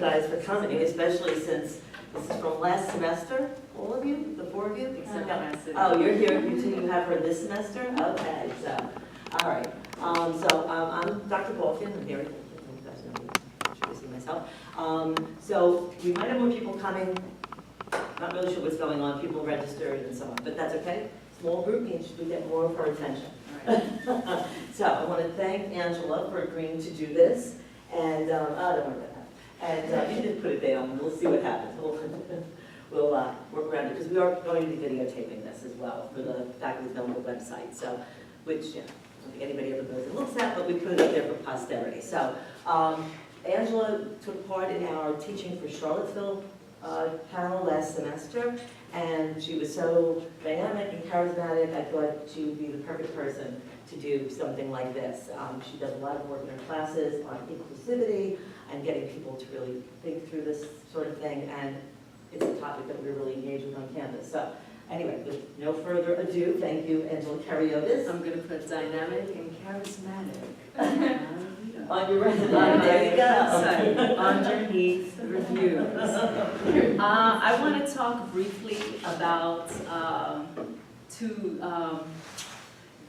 guys for coming, especially since this is from last semester, all of you, the four of you? Except oh, you're here, you two, you have her this semester? Okay, so, all right. I'm Dr. Balkin, I'm here, you guys know me, introducing myself. So you might have more people coming, not really sure what's going on, people registered and so on, but that's okay. Small group means we get more of her attention. So I want to thank Angela for agreeing to do this, and I don't worry about that. And you can just put it down, we'll see what happens. We'll work around it, because we are going to be videotaping this as well for the Faculty Development website, so, which, I don't think anybody ever goes and looks at, but we put it up there for posterity. So Angela took part in our Teaching for Charlottesville panel last semester, and she was so dynamic and charismatic. I thought she would be the perfect person to do something like this. She does a lot of work in her classes on inclusivity and getting people to really think through this sort of thing, and it's a topic that we're really engaged with on campus. So anyway, with no further ado, thank you, Angela Karyotis. I'm going to put dynamic and charismatic on your resume. There you go. Underneath reviews. I want to talk briefly about to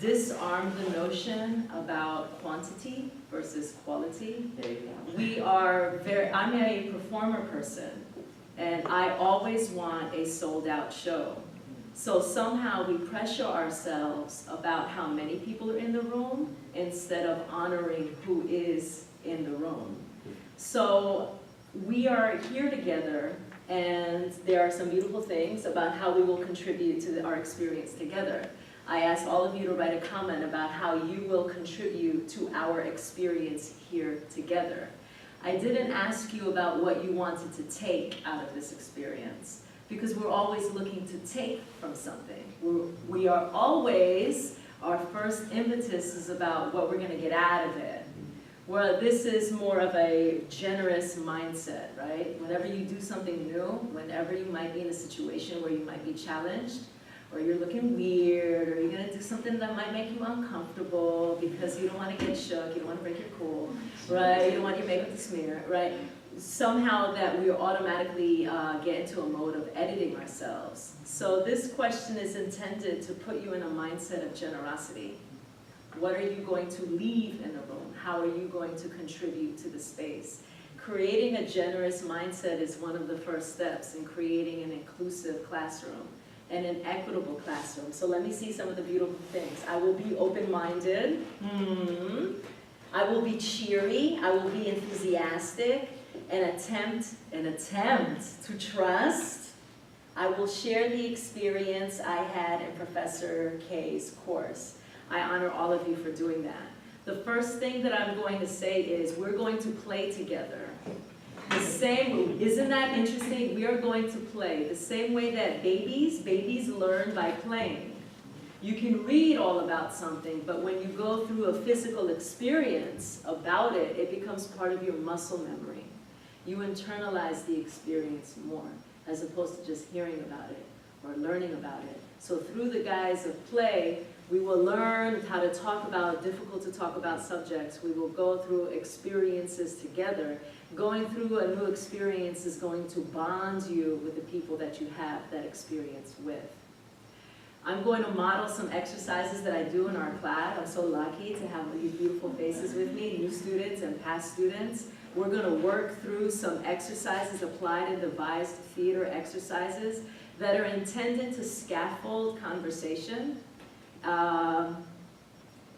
disarm the notion about quantity versus quality. There you go. I'm a performer person, and I always want a sold out show. So somehow we pressure ourselves about how many people are in the room instead of honoring who is in the room. So we are here together, and there are some beautiful things about how we will contribute to our experience together. I asked all of you to write a comment about how you will contribute to our experience here together. I didn't ask you about what you wanted to take out of this experience, because we're always looking to take from something. We are always, our first impetus is about what we're going to get out of it. Well, this is more of a generous mindset, right? Whenever you do something new, whenever you might be in a situation where you might be challenged, or you're looking weird, or you're going to do something that might make you uncomfortable because you don't want to get shook, you don't want to break your cool, right? You don't want your makeup to smear, right? Somehow that we automatically get into a mode of editing ourselves. So this question is intended to put you in a mindset of generosity. What are you going to leave in the room? How are you going to contribute to the space? Creating a generous mindset is one of the first steps in creating an inclusive classroom and an equitable classroom. So let me see some of the beautiful things. I will be open-minded. I will be cheery. I will be enthusiastic. An attempt to trust. I will share the experience I had in Professor K's course. I honor all of you for doing that. The first thing that I'm going to say is we're going to play together. The same, isn't that interesting? We are going to play the same way that babies learn by playing. You can read all about something, but when you go through a physical experience about it, it becomes part of your muscle memory. You internalize the experience more, as opposed to just hearing about it or learning about it. So through the guise of play, we will learn how to talk about difficult to talk about subjects. We will go through experiences together. Going through a new experience is going to bond you with the people that you have that experience with. I'm going to model some exercises that I do in our class. I'm so lucky to have these beautiful faces with me, new students and past students. We're going to work through some exercises, applied and devised theater exercises that are intended to scaffold conversation,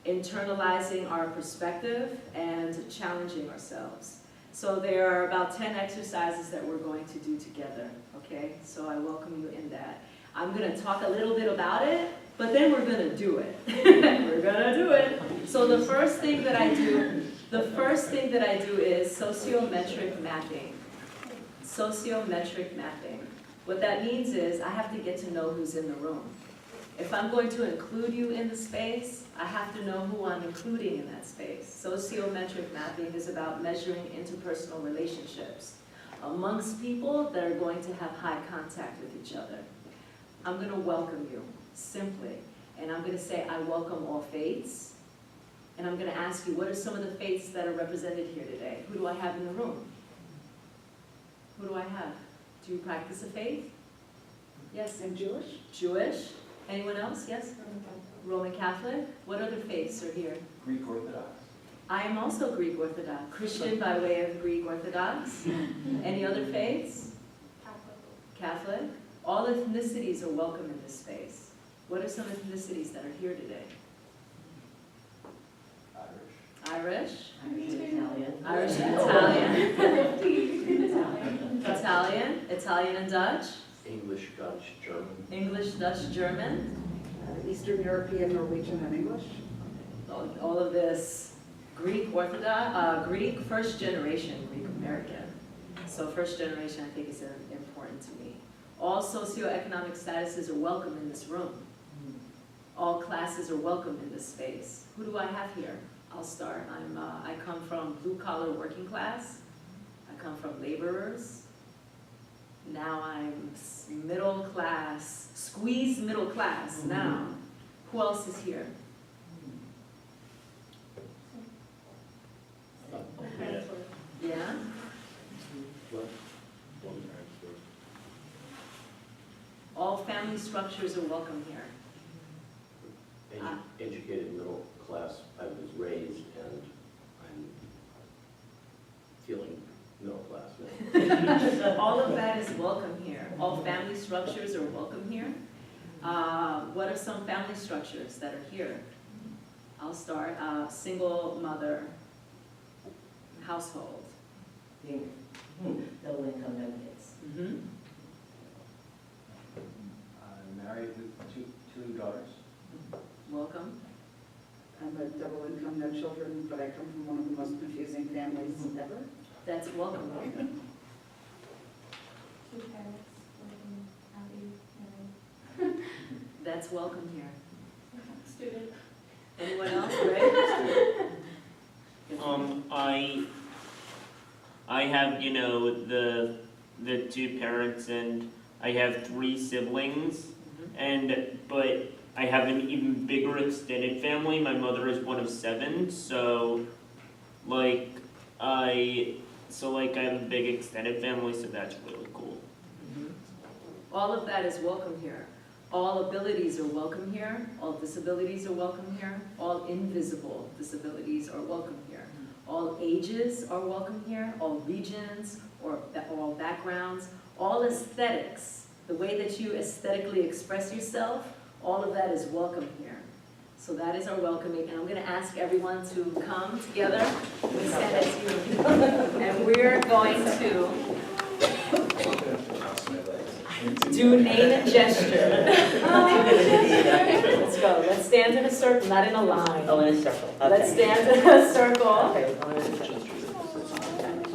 internalizing our perspective, and challenging ourselves. So there are about 10 exercises that we're going to do together, okay? So I welcome you in that. I'm going to talk a little bit about it, but then we're going to do it. We're going to do it. So the first thing that I do is sociometric mapping. Sociometric mapping. What that means is I have to get to know who's in the room. If I'm going to include you in the space, I have to know who I'm including in that space. Sociometric mapping is about measuring interpersonal relationships amongst people that are going to have high contact with each other. I'm going to welcome you, simply. And I'm going to say, I welcome all faiths. And I'm going to ask you, what are some of the faiths that are represented here today? Who do I have in the room? have? Do you practice a faith? Yes. And Jewish? Jewish? Anyone else? Yes? Roman Catholic? What other faiths are here? Greek Orthodox. I am also Greek Orthodox. Christian by way of Greek Orthodox. Any other faiths? Catholic. All ethnicities are welcome in this space. What are some ethnicities that are here today? Irish. Italian. Irish and Italian. Italian and Dutch. English, Dutch, German. English, Dutch, German. Eastern European, Norwegian, and English? All of this. Greek Orthodox, Greek first generation, Greek American. So first generation I think is important to me. All socioeconomic statuses are welcome in this room. All classes are welcome in this space. Who do I have here? I'll start. I come from blue collar working class. I come from laborers. Now I'm middle class, squeezed middle class now. Who else is here? Yeah? All family structures are welcome here. Educated middle class, I was raised and I'm feeling middle class. All of that is welcome here. All family structures are welcome here. What are some family structures that are here? I'll start. Single mother household. Double income, no kids. Mm-hmm. I'm married with two daughters. Welcome. I'm a double income, no children, but I come from one of the most confusing families ever. That's welcome. Two parents, working, happy, married. That's welcome here. Student. Anyone else? Right? I have, you know, the two parents and I have 3 siblings, but I have an even bigger extended family. My mother is one of 7, so I have a big extended family, so that's really cool. All of that is welcome here. All abilities are welcome here. All disabilities are welcome here. All invisible disabilities are welcome here. All ages are welcome here. All regions or all backgrounds. All aesthetics, the way that you aesthetically express yourself, all of that is welcome here. So that is our welcoming, and I'm going to ask everyone to come together. We stand as you, and we're going to do name and gesture. Let's go. Let's stand in a circle, not in a line. Oh, in a circle. Okay. Let's stand in a circle. Okay, oh, in a circle.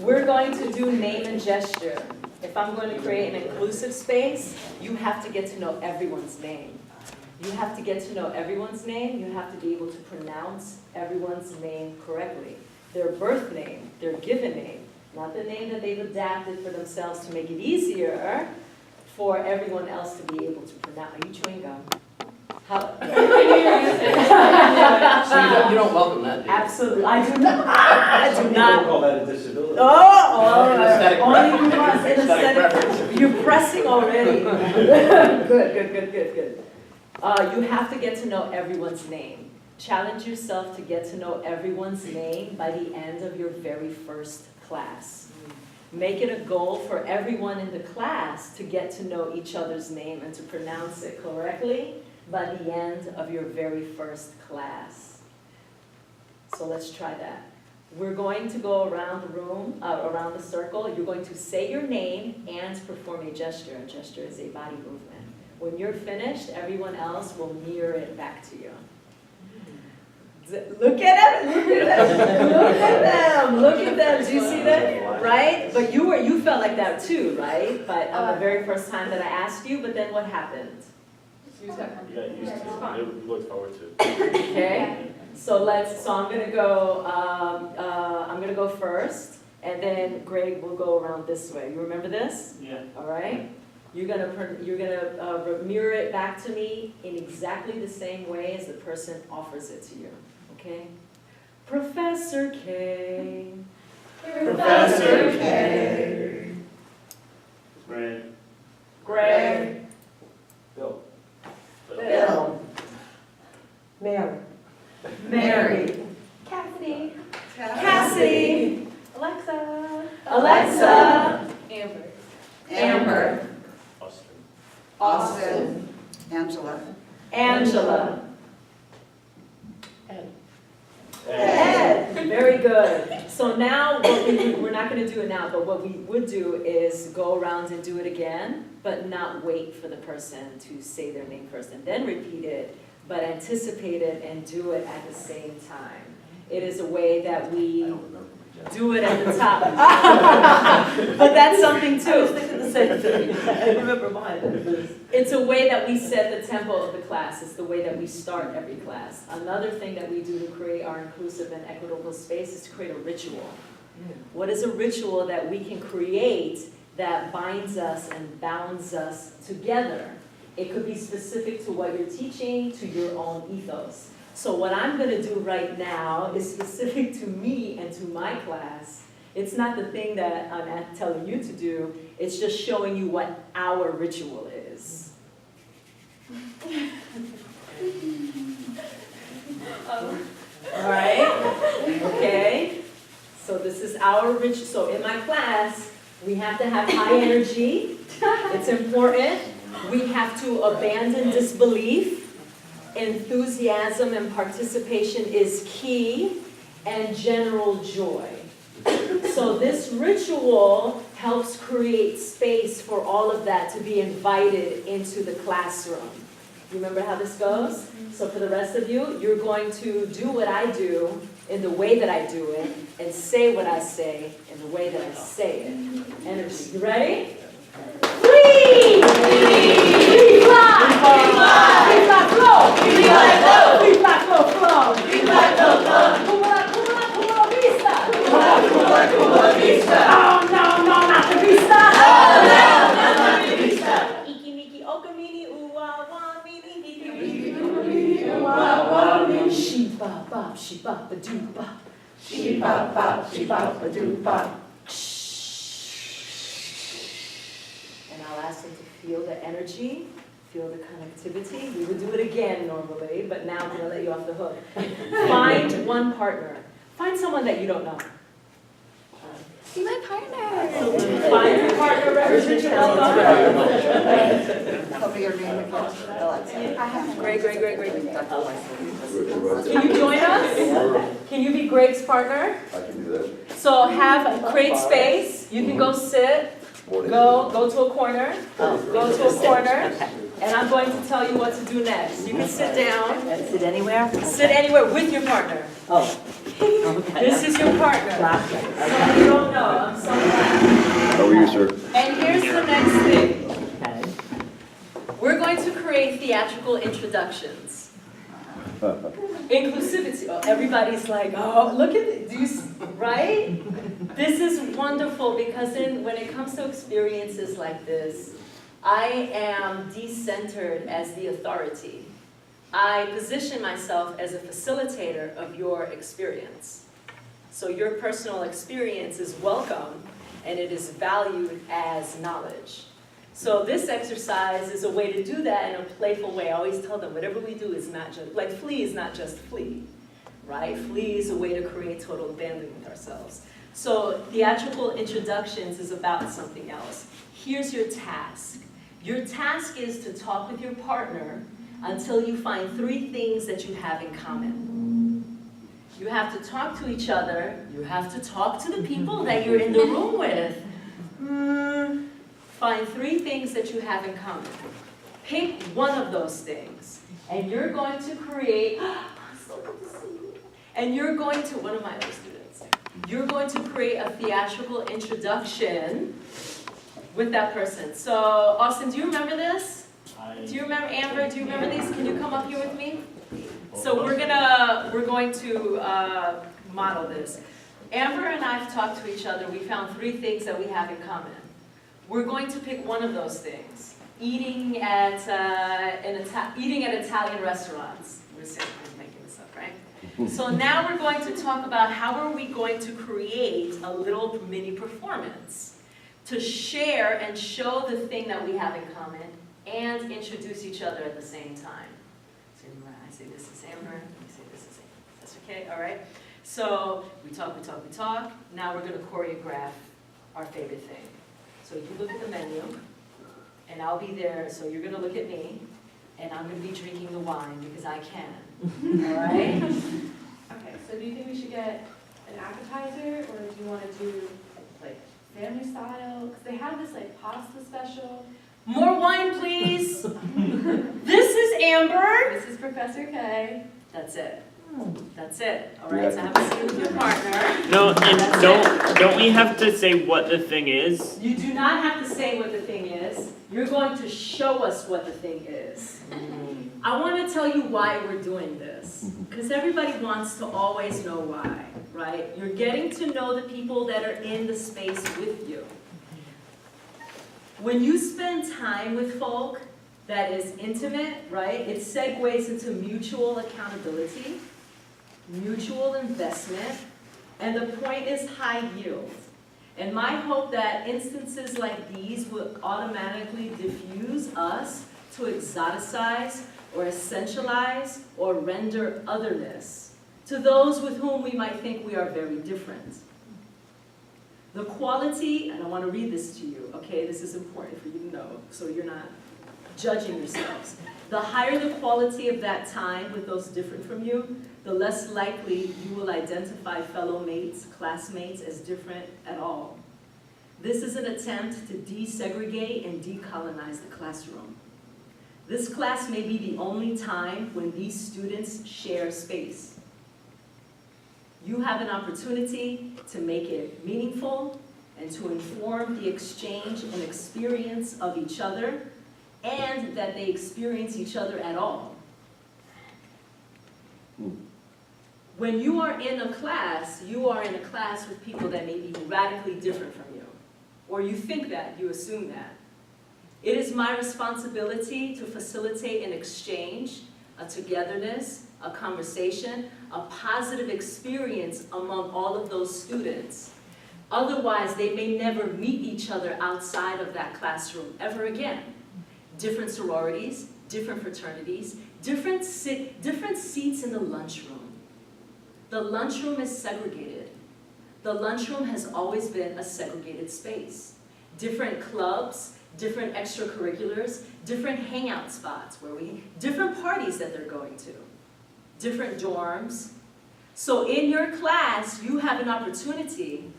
We're going to do name and gesture. If I'm going to create an inclusive space, you have to get to know everyone's name. You have to get to know everyone's name. You have to be able to pronounce everyone's name correctly. Their birth name, their given name, not the name that they've adapted for themselves to make it easier for everyone else to be able to pronounce. Are you chewing gum? How? So you don't welcome that, do you? Absolutely, I do not. I do not. Call that a disability. Aesthetic only preference. because Aesthetic preference. you're pressing already. Good. You have to get to know everyone's name. Challenge yourself to get to know everyone's name by the end of your very first class. Make it a goal for everyone in the class to get to know each other's name and to pronounce it correctly by the end of your very first class. So let's try that. We're going to go around the room, around the circle. You're going to say your name and perform a gesture. A gesture is a body movement. When you're finished, everyone else will mirror it back to you. Look at it! Look at them! Do you see that? Right? But you felt like that too, right? But the very first time that I asked you, but then what happened? You got used to it. You look forward to it. Okay? So I'm gonna go first, and then Greg will go around this way. You remember this? Yeah. All right? You're gonna mirror it back to me in exactly the same way as the person offers it to you. Okay? Professor K. Professor K. Alexa. Amber. Amber. Austin. Austin. Angela. Angela. Ed. Very good. So now, we're not going to do it now, but what we would do is go around and do it again, but not wait for the person to say their name first and then repeat it, but anticipate it and do it at the same time. It is a way that we do it at the top. But that's something I was too. thinking the same thing. I remember mine. It's a way that we set the tempo of the class. It's the way that we start every class. Another thing that we do to create our inclusive and equitable space is to create a ritual. What is a ritual that we can create that binds us and bounds us together? It could be specific to what you're teaching, to your own ethos. So what I'm going to do right now is specific to me and to my class. It's not the thing that I'm telling you to do. It's just showing you what our ritual is. All right? Okay? So this is our ritual. So in my class, we have to have high energy. It's important. We have to abandon disbelief. Enthusiasm and participation is key, and general joy. So this ritual helps create space for all of that to be invited into the classroom. You remember how this goes? So for the rest of you, you're going to do what I do in the way that I do it, and say what I say in the way that I say it. Energy. You ready? Free! Free fly! Free fly! Free fly flow! Free fly flow! Free fly flow flow! Free fly flow flow! Kumala, kumala, kumala vista! Kumala, kumala, kumala vista! Oh no, no, not the vista! Oh no, not the vista! Iki miki okamini uwa wa mini iki miki okamini uwa wa mini she bop bop she bop a doo bop she bop bop she bop a doo bop. And I'll ask them to feel the energy, feel the connectivity. We would do it again normally, but now I'm going to let you off the hook. Find one partner. Find someone that you don't know. Be my partner. Find your partner, represent your partner. Tell me your name again. Alexa. Great. Can you join us? Can you be Greg's partner? I can do that. So create space. You can go sit. Go to a corner. Go to a corner. And I'm going to tell you what to do next. You can sit down. Sit anywhere? Sit anywhere with your partner. Oh. Okay. This is your partner. So you don't know. I'm so glad. How are you, sir? And here's the next thing. Okay. We're going to create theatrical introductions. Inclusivity. Oh, everybody's like, oh, look at it. Do you right? This is wonderful because when it comes to experiences like this, I am decentered as the authority. I position myself as a facilitator of your experience. So your personal experience is welcome and it is valued as knowledge. So this exercise is a way to do that in a playful way. I always tell them whatever we do is not just, like flee is not just flee, right? Flee is a way to create total abandonment with ourselves. So theatrical introductions is about something else. Here's your task. Your task is to talk with your partner until you find 3 things that you have in common. You have to talk to each other. You have to talk to the people that you're in the room with. Find 3 things that you have in common. Pick one of those things. And you're going to create, so good to see you. And you're going to, one of my other students, you're going to create a theatrical introduction with that person. So, Austin, do you remember this? Do you remember, Amber, do you remember these? Can you come up here with me? So we're going to model this. Amber and I have talked to each other. We found 3 things that we have in common. We're going to pick one of those things. Eating at Italian restaurants. We're making this up, right? So now we're going to talk about how are we going to create a little mini performance to share and show the thing that we have in common and introduce each other at the same time. So I say this is Amber, you say this is Amber. That's okay, all right? So we talk. Now we're going to choreograph our favorite thing. So you look at the menu, and I'll be there, so you're gonna look at me, and I'm gonna be drinking the wine because I can, all right? Okay, so do you think we should get an appetizer, or do you want to do like family style? Because they have this like pasta special. More wine, please. This is Amber. This is Professor K. That's it. That's it. All right, so have a seat with your partner. No, and don't we have to say what the thing is? You do not have to say what the thing is. You're going to show us what the thing is. I want to tell you why we're doing this, because everybody wants to always know why, right? You're getting to know the people that are in the space with you. When you spend time with folk that is intimate, right, it segues into mutual accountability, mutual investment, and the point is high yield. And my hope that instances like these will automatically diffuse us to exoticize or essentialize or render otherness to those with whom we might think we are very different. The quality, and I want to read this to you, okay? This is important for you to know, so you're not judging yourselves. The higher the quality of that time with those different from you, the less likely you will identify fellow mates, classmates as different at all. This is an attempt to desegregate and decolonize the classroom. This class may be the only time when these students share space. You have an opportunity to make it meaningful and to inform the exchange and experience of each other, and that they experience each other at all. When you are in a class, you are in a class with people that may be radically different from you. Or you think that, you assume that. It is my responsibility to facilitate an exchange, a togetherness, a conversation, a positive experience among all of those students. Otherwise, they may never meet each other outside of that classroom ever again. Different sororities, different fraternities, different seats in the lunchroom. The lunchroom is segregated. The lunchroom has always been a segregated space. Different clubs, different extracurriculars, different hangout spots different parties that they're going to, different dorms. So in your class, you have an opportunity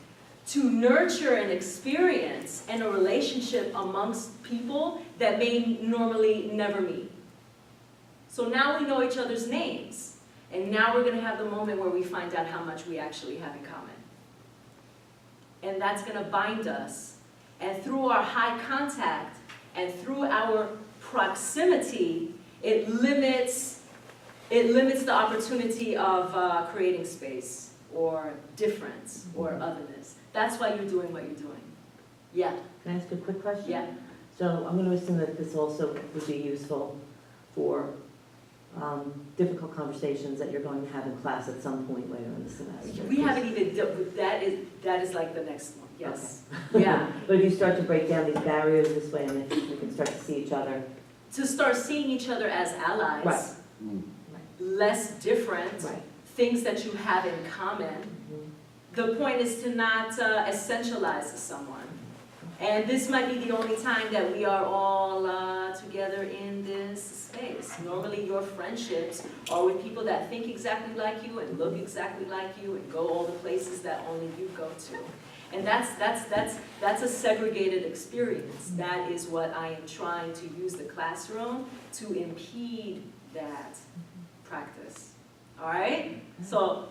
to nurture an experience and a relationship amongst people that may normally never meet. So now we know each other's names, and now we're going to have the moment where we find out how much we actually have in common. And that's going to bind us. And through our high contact and through our proximity, it limits the opportunity of creating space or difference or otherness. That's why you're doing what you're doing. Yeah. Can I ask a quick question? Yeah. So I'm going to assume that this also would be useful for difficult conversations that you're going to have in class at some point later in the semester. We haven't even, that is like the next one, yes. Okay. Yeah. But if you start to break down these barriers this way, and I think we can start to see each other. To start seeing each other as allies. Right. Less different, Right. things that you have in common. The point is to not essentialize someone. And this might be the only time that we are all together in this space. Normally your friendships are with people that think exactly like you and look exactly like you and go all the places that only you go to. And that's a segregated experience. That is what I am trying to use the classroom to impede that practice. All right? So,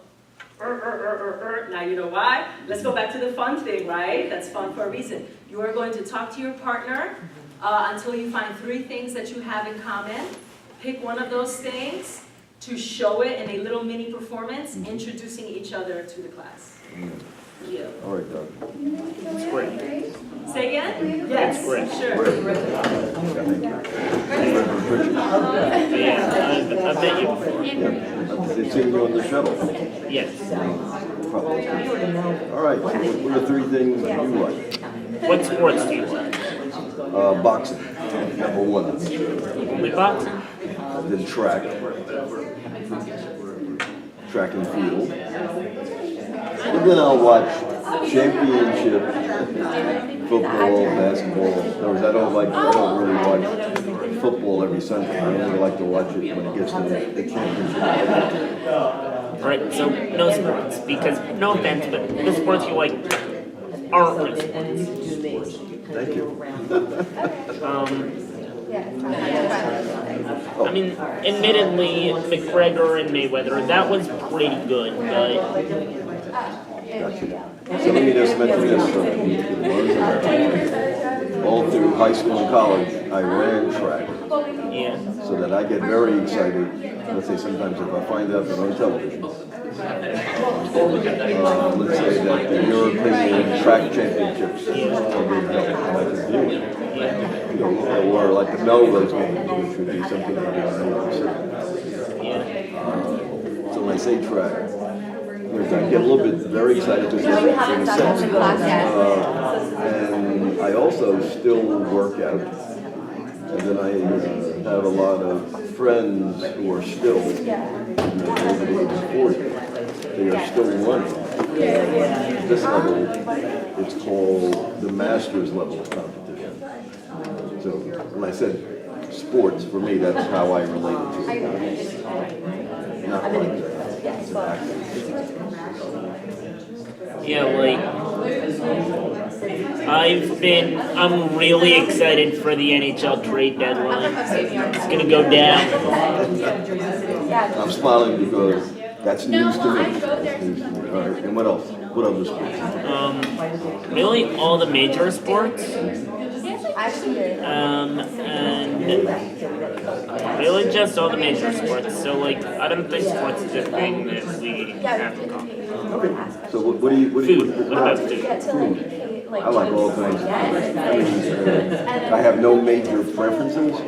now you know why? Let's go back to the fun thing, right? That's fun for a reason. You are going to talk to your partner until you find 3 things that you have in common. Pick one of those things to show it in a little mini performance, introducing each other to the class. Yeah. All right, Doug. It's great. Say again? Yes, great. sure. Yeah, I've met you before. They've seen you on the shuttle. Yes. All right, so what are 3 things you like? What sports do you like? Boxing, number 1. Only boxing? Then track and field. And then I'll watch championship football, basketball. In other words, I don't really watch football every Sunday. I only like to watch it when it gets to the championship. Right, so no sports, because, no offense, but the sports you like aren't really sports. Thank you. I mean, admittedly, McGregor and Mayweather, that was pretty good, but Gotcha. So let me just mention this. All through high school and college, I ran track. yeah. So that I get very excited, let's say sometimes if I find out that on television, let's say that the European track championships are being held, and I can view it. You know, or like the Melrose games, which would be something I didn't know. So when I say track, I get a little bit very excited to get in a sense. And I also still work out. And then I have a lot of friends who are still over the age of 40. They are still running. This level, it's called the master's level of competition. So when I said sports, for me, that's how I relate it to it. Not like an active. Yeah, like, I'm really excited for the NHL trade deadline. It's gonna go down. I'm smiling because that's news to me. All right, and what else? What other sports? Really all the major sports. And really just all the major sports. So like, I don't think sports is a thing that we have in common. So what do you? Food, what about food? I like all kinds of food. I have no major preferences.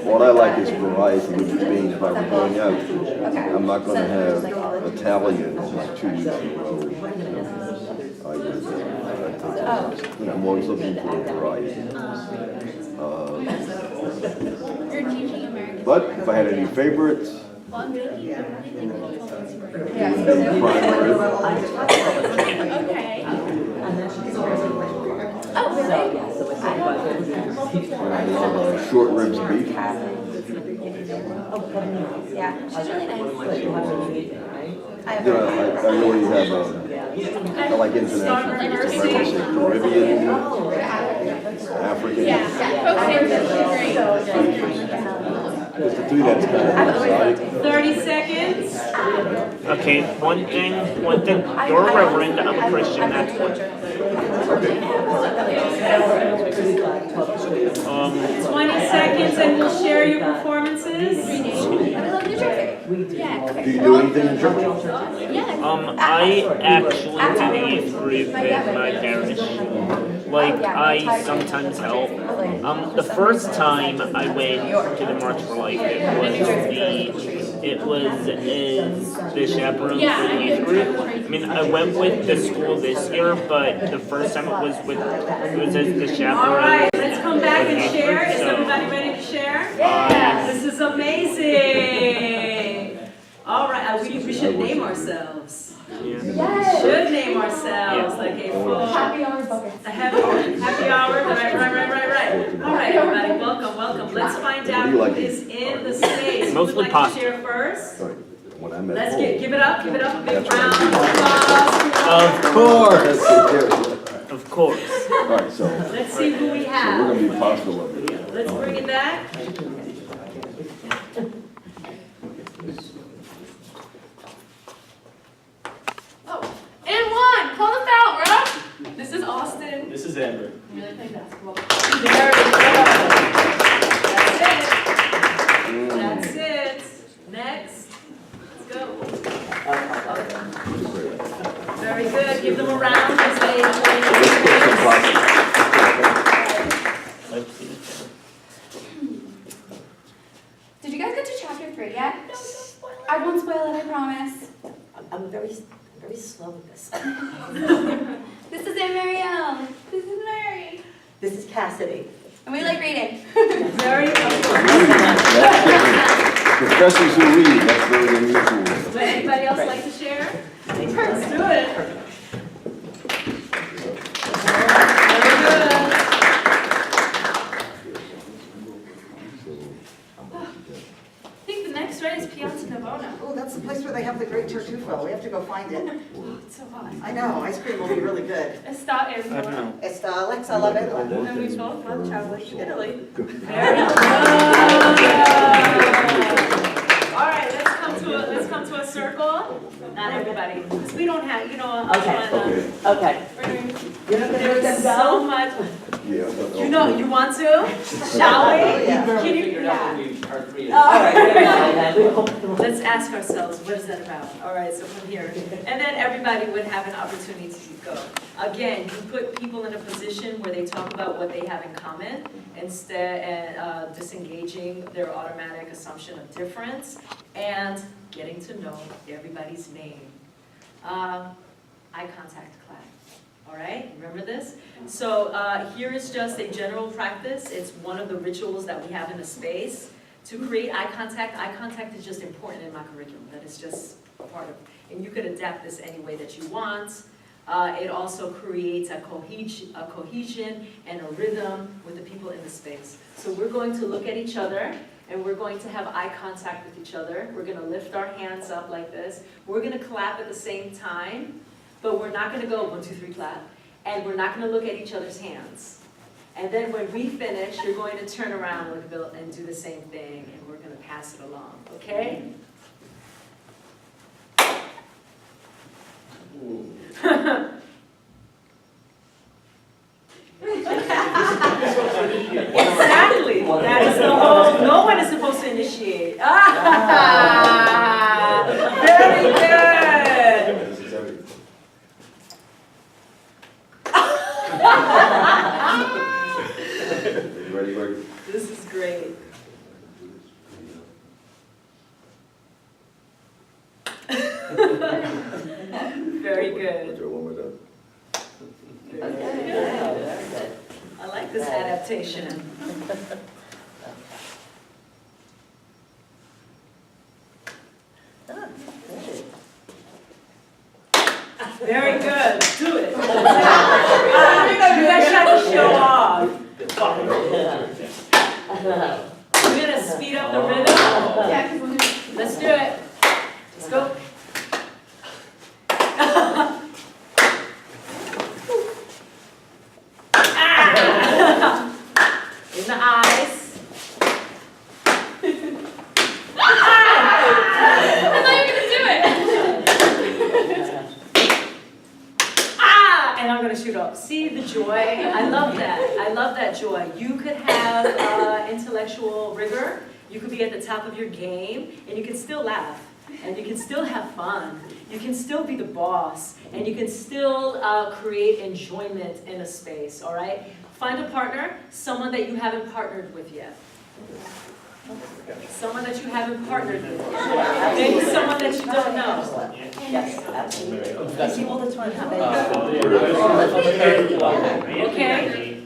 All I like is variety, which means if I were going out, I'm not going to have Italian like 2 weeks in a row. I'm always looking for variety. But if I had any favorites, primary. I love short ribs of beef. Yeah, she's really nice. I really have I like international food. So I would say Caribbean, African. It's the three that's kind of exotic. 30 seconds. Okay, one thing, you're a reverend, I'm a Christian, that's one. 20 seconds and we'll share your performances. I love New Jersey. Yeah. Do you do anything in church? Yeah. I actually do the youth group at my parish. Like, I sometimes help. The first time I went to the March for Life, it was as the chaperone for the youth group. I mean, I went with the school this year, but the first time it was as the chaperone. All right, let's come back and share. Is everybody ready to share? Yes. This is amazing. All right, we should name ourselves. Yeah. Yes. Should name ourselves like a full Happy hour buckets. a happy hour. Right. All right, everybody, welcome. Let's find out who is in the space. Who would Mostly like pasta. to share first? Sorry, when I'm at Let's home. give it up a big That's round of applause. Of course. All right, so Let's see who we we're have. gonna be pasta lovers. Let's bring it back. And one, call the foul, bro. This is Austin. This is Amber. We really play basketball. That's it. Next. Let's go. Very good. Give them a round as they Let's put some pasta. Did you guys get to chapter 3 yet? I won't spoil it, I promise. I'm very slow with this. This is Aunt Marielle. This is Mary. This is Cassidy. And we like reading. very good. Professors who read, that's very unusual. Would anybody else like to share? Let's do it. good. Está I don't know. Está Alexa la vela. And we both love traveling to Italy. Very good. All right, let's come to a circle. Not everybody, because we don't have, you know, I'm Okay. trying to. Okay. You're not gonna let There's them so go? much. Yeah. but- You know, you want to? Shall we? Yeah. Can you, Figured out yeah. when we part three. All right, very good. Let's ask ourselves, what is that about? All right, so from here, and then everybody would have an opportunity to go. Again, you put people in a position where they talk about what they have in common, instead, disengaging their automatic assumption of difference, and getting to know everybody's name. Eye contact class. All right, remember this? So here is just a general practice. It's one of the rituals that we have in the space. To create eye contact is just important in my curriculum. That is just a part of, and you could adapt this any way that you want. It also creates a cohesion and a rhythm with the people in the space. So we're going to look at each other, and we're going to have eye contact with each other. We're going to lift our hands up like this. We're going to clap at the same time. But we're not going to go 1, 2, 3, clap. And we're not going to look at each other's hands. And then when we finish, you're going to turn around and do the same thing, and we're going to pass it along, okay? Exactly. That is the whole, no one is supposed to initiate. Ah, very good. This is everything. You ready, Greg? This is great. Very good. Do one more time. Very good. Very good. I like this adaptation. Very good. Do it. You guys try to show off. We're gonna speed up the rhythm. Yeah, 'cause we'll do- Let's do it. Let's go. Ah! In the eyes. I thought you were gonna do it. Ah! And I'm gonna shoot up. See the joy? I love that. I love that joy. You could have intellectual rigor. You could be at the top of your game, and you can still laugh, and you can still have fun. You can still be the boss, and you can still create enjoyment in a space, all right? Find a partner, someone that you haven't partnered with yet. Someone that you haven't partnered with yet. Maybe someone that you don't know. Yes, absolutely. I see all the time how they. Okay?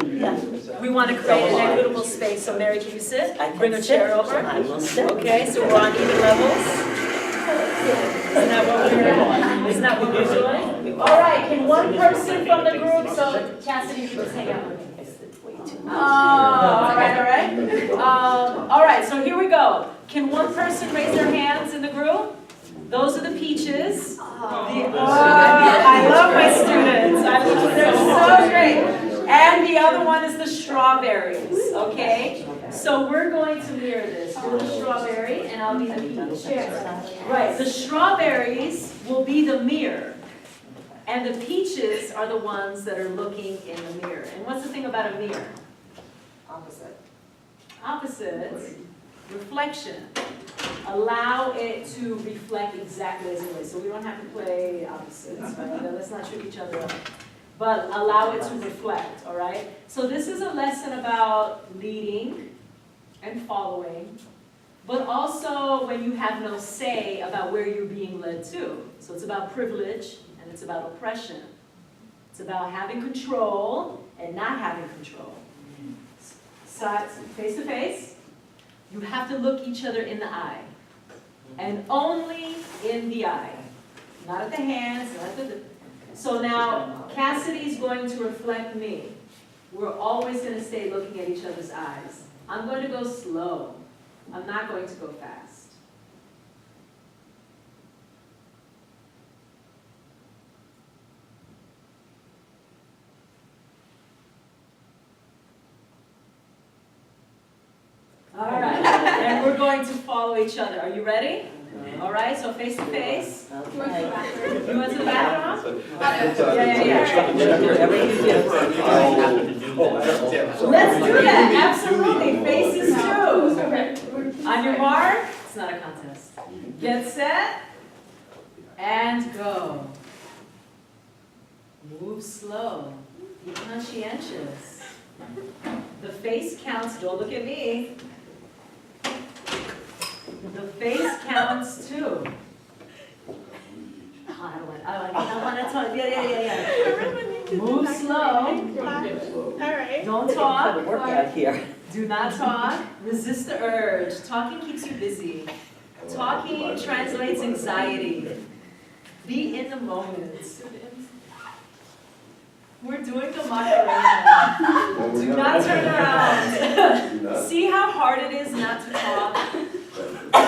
Yeah. We want to create an equitable space, so Mary, can you sit? I can Bring a sit. chair over. I will sit. Okay, so we're on even levels. Isn't that what we're doing? All right, can one person from the group, so Chastity, you can just hang out with me. All right, so here we go. Can one person raise their hands in the group? Those are the peaches. I love my students. They're so great. And the other one is the strawberries, okay? So we're going to mirror this. You're the strawberry, and I'll be the peach. Right, the strawberries will be the mirror. And the peaches are the ones that are looking in the mirror. And what's the thing about a mirror? Opposite. Opposites, reflection. Allow it to reflect exactly as it is. So we don't have to play opposites, right? Let's not shoot each other up. But allow it to reflect, all right? So this is a lesson about leading and following, but also when you have no say about where you're being led to. So it's about privilege and it's about oppression. It's about having control and not having control. Sides, face to face, you have to look each other in the eye. And only in the eye. Not at the hands, not at the... So now, Cassidy's going to reflect me. We're always going to stay looking at each other's eyes. I'm going to go slow. I'm not going to go fast. going to follow each other. Are you ready? All right, so face to face. Okay. You went to the bathroom? Whatever you do. Let's do that, absolutely, faces too. On your mark, it's not a contest. Get set, and go. Move slow, be conscientious. The face counts, don't look at me. The face counts too. Oh, I don't want to talk, yeah. Move slow. All right. Don't Put a talk. workout here. Do not talk. Resist the urge. Talking keeps you busy. Talking translates anxiety. Be in the moment. We're doing the Macarena. Do not turn around. See how hard it is not to talk? I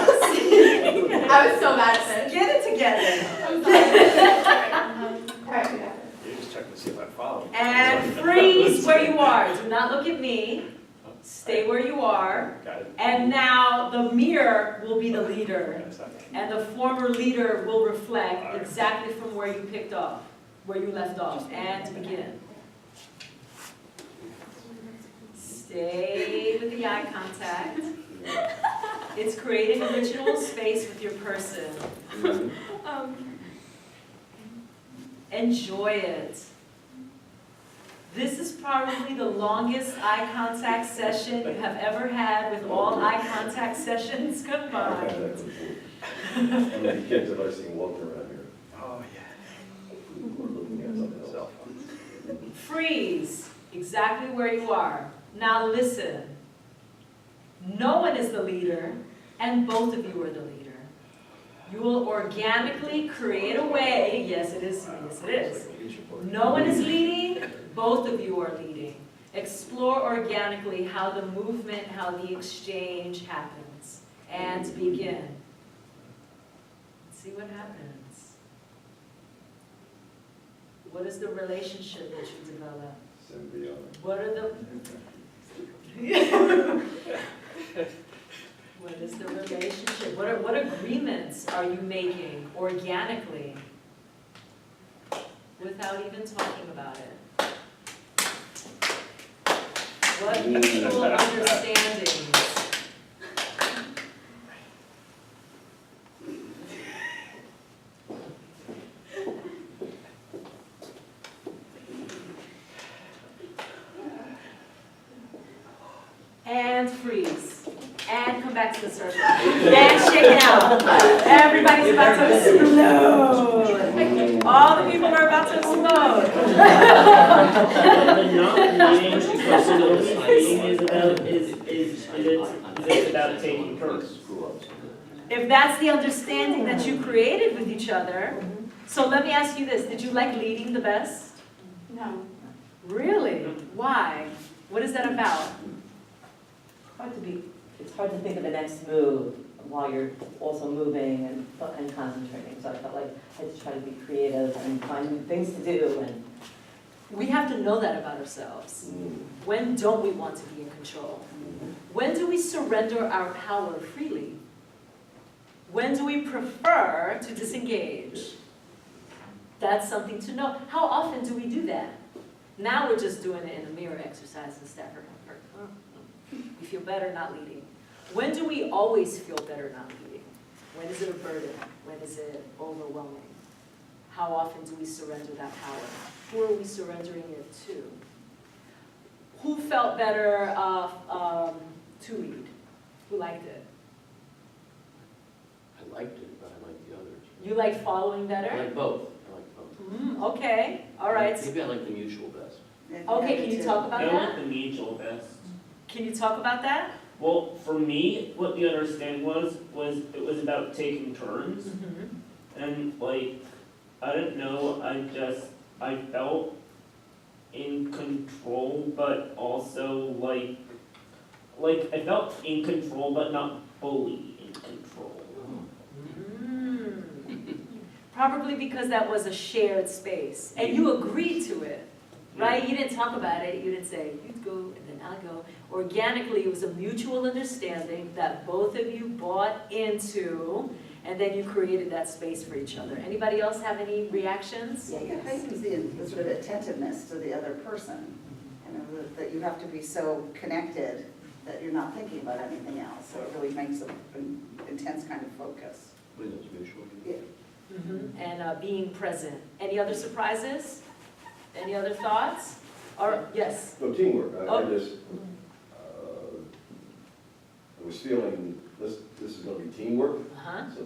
was so bad at this. Get it together. I'm sorry. All right, we got it. You're just checking to see if I follow. And freeze where you are. Do not look at me. Stay where you are. Got it. And now the mirror will be the leader. Got a second. And the former leader will reflect exactly from where you picked off, where you left off. And begin. Stay with the eye contact. It's creating original space with your person. Enjoy it. This is probably the longest eye contact session you have ever had with all eye contact sessions combined. How many kids have I seen walking around here? Oh, yeah. Who are looking at something else? Cell phones. Freeze, exactly where you are. Now listen. No one is the leader, and both of you are the leader. You will organically create a way, yes it is, No one is leading, both of you are leading. Explore organically how the movement, how the exchange happens. And begin. Let's see what happens. What is the relationship that you develop? Symbiotic. What are the... What is the relationship? What agreements are you making organically without even talking about it? What mutual understandings? And freeze. And come back to the circle. And shake it out. Everybody's about to explode. All the people are about to explode. The non-leading facility is about taking turns. If that's the understanding that you created with each other, so let me ask you this, did you like leading the best? No. Really? Why? What is that about? It's hard to think of the next move while you're also moving and concentrating. So I felt like I had to try to be creative and find new things to do. And We have to know that about ourselves. When don't we want to be in control? When do we surrender our power freely? When do we prefer to disengage? That's something to know. How often do we do that? Now we're just doing it in a mirror exercise in Stafford. We feel better not leading. When do we always feel better not leading? When is it a burden? When is it overwhelming? How often do we surrender that power? Who are we surrendering it to? Who felt better to lead? Who liked it? I liked it, but I liked the others. You like following I better? like both. I like both. Okay, all right. Maybe I like the mutual best. Okay, can you talk about I want that? the mutual best. Can you talk about that? Well, for me, what the understanding was it was about taking turns. And like, I don't know, I felt in control, but also like I felt in control, but not fully in control. Probably because that was a shared space, and you agreed to it. right? You didn't talk about it, you didn't say, you go and then I'll go. Organically, it was a mutual understanding that both of you bought into, and then you created that space for each other. Anybody else have any reactions? Yeah, it heightens the sort of attentiveness to the other person. You know, that you have to be so connected that you're not thinking about anything else. So it really makes an intense kind of focus. When it's mutual. Yeah. And being present. Any other surprises? Any other thoughts? Or, yes? No, teamwork, I Oh. just, I was feeling, this is gonna be teamwork, Uh-huh. so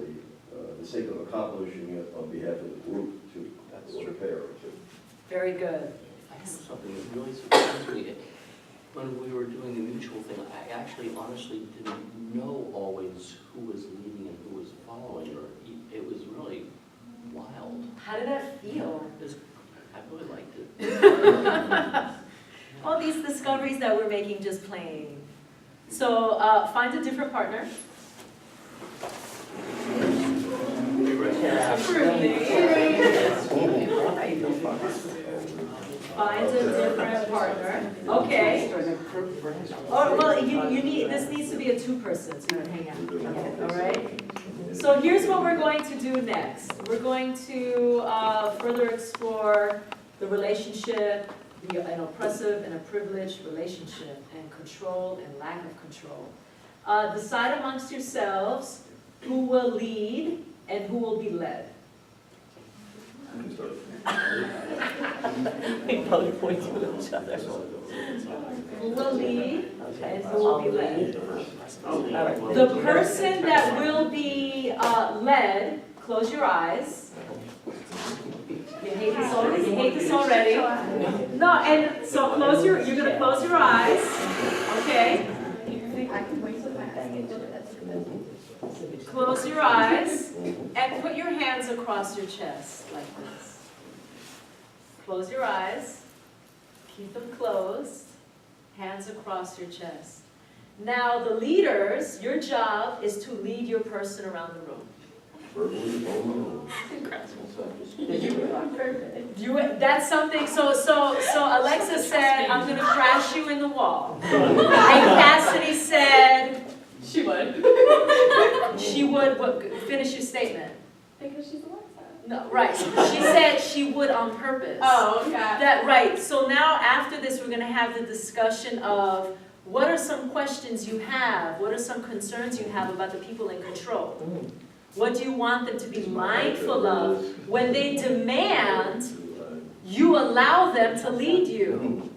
the sake of accomplishing it on behalf of the group too. That's or true. pair or two. Very good. I have something that really surprised me. When we were doing the mutual thing, I actually honestly didn't know always who was leading and who was following, or it was really wild. How did that feel? I really liked it. All these discoveries that we're making just playing. So find a different partner. Find a different partner. Okay. Or, well, you need, this needs to be a two-person, so you can hang out. All right? So here's what we're going to do next. We're going to further explore the relationship, an oppressive and a privileged relationship, and control and lack of control. Decide amongst yourselves who will lead and who will be led. You can start. We probably point to each other. Who will lead and who will be led. The person that will be led, close your eyes. You hate this already? You hate this already? No, and so you're gonna close your eyes, okay? Close your eyes and put your hands across your chest like this. Close your eyes, keep them closed, hands across your chest. Now the leaders, your job is to lead your person around the room. That's something, so Alexa said, I'm gonna crash you in the wall. And Cassidy said, She would. she would, finish your statement. Because she's Alexa. No, right, she said she would on purpose. Oh, okay. That, right, so now after this, we're gonna have the discussion of what are some questions you have? What are some concerns you have about the people in control? What do you want them to be mindful of when they demand you allow them to lead you?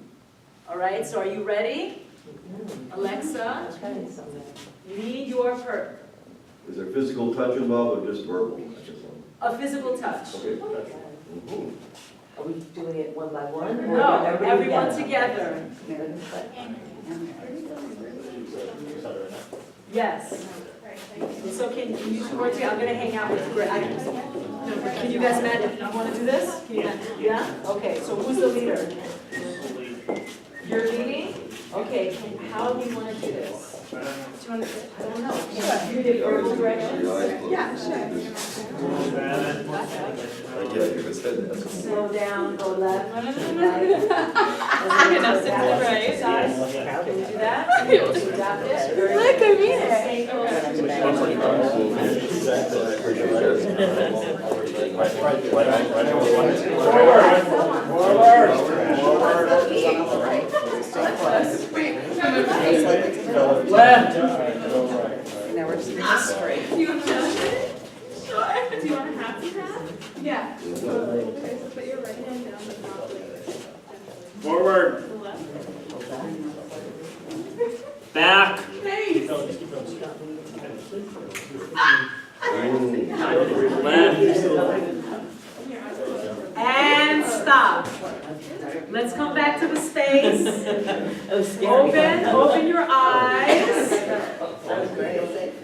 All right, so are you ready? Alexa, lead your person. Is there physical touch involved or just verbal? A physical touch. Okay. Are we doing it one by one? or No, everybody everyone together. Yes. So can you work together? I'm gonna hang out with Greg. Can you guys manage? You wanna do this? Can you manage? Yeah? Okay, so who's the leader? You're leading? Okay, how do you wanna do this? Do you want to? I don't know. Can you give verbal directions? Yeah, sure. Slow down, go left. Enough to Right. the right. Can you do that? You got this? Very Look, good. I mean it. Stay close to the back. Now we're just straight. Do you want to Sure. Do you want to have to have? Yeah. Okay, so put your right hand down the top. Forward. To the left. Back. Nice. Left. And stop. Let's come back to the space. Open your eyes.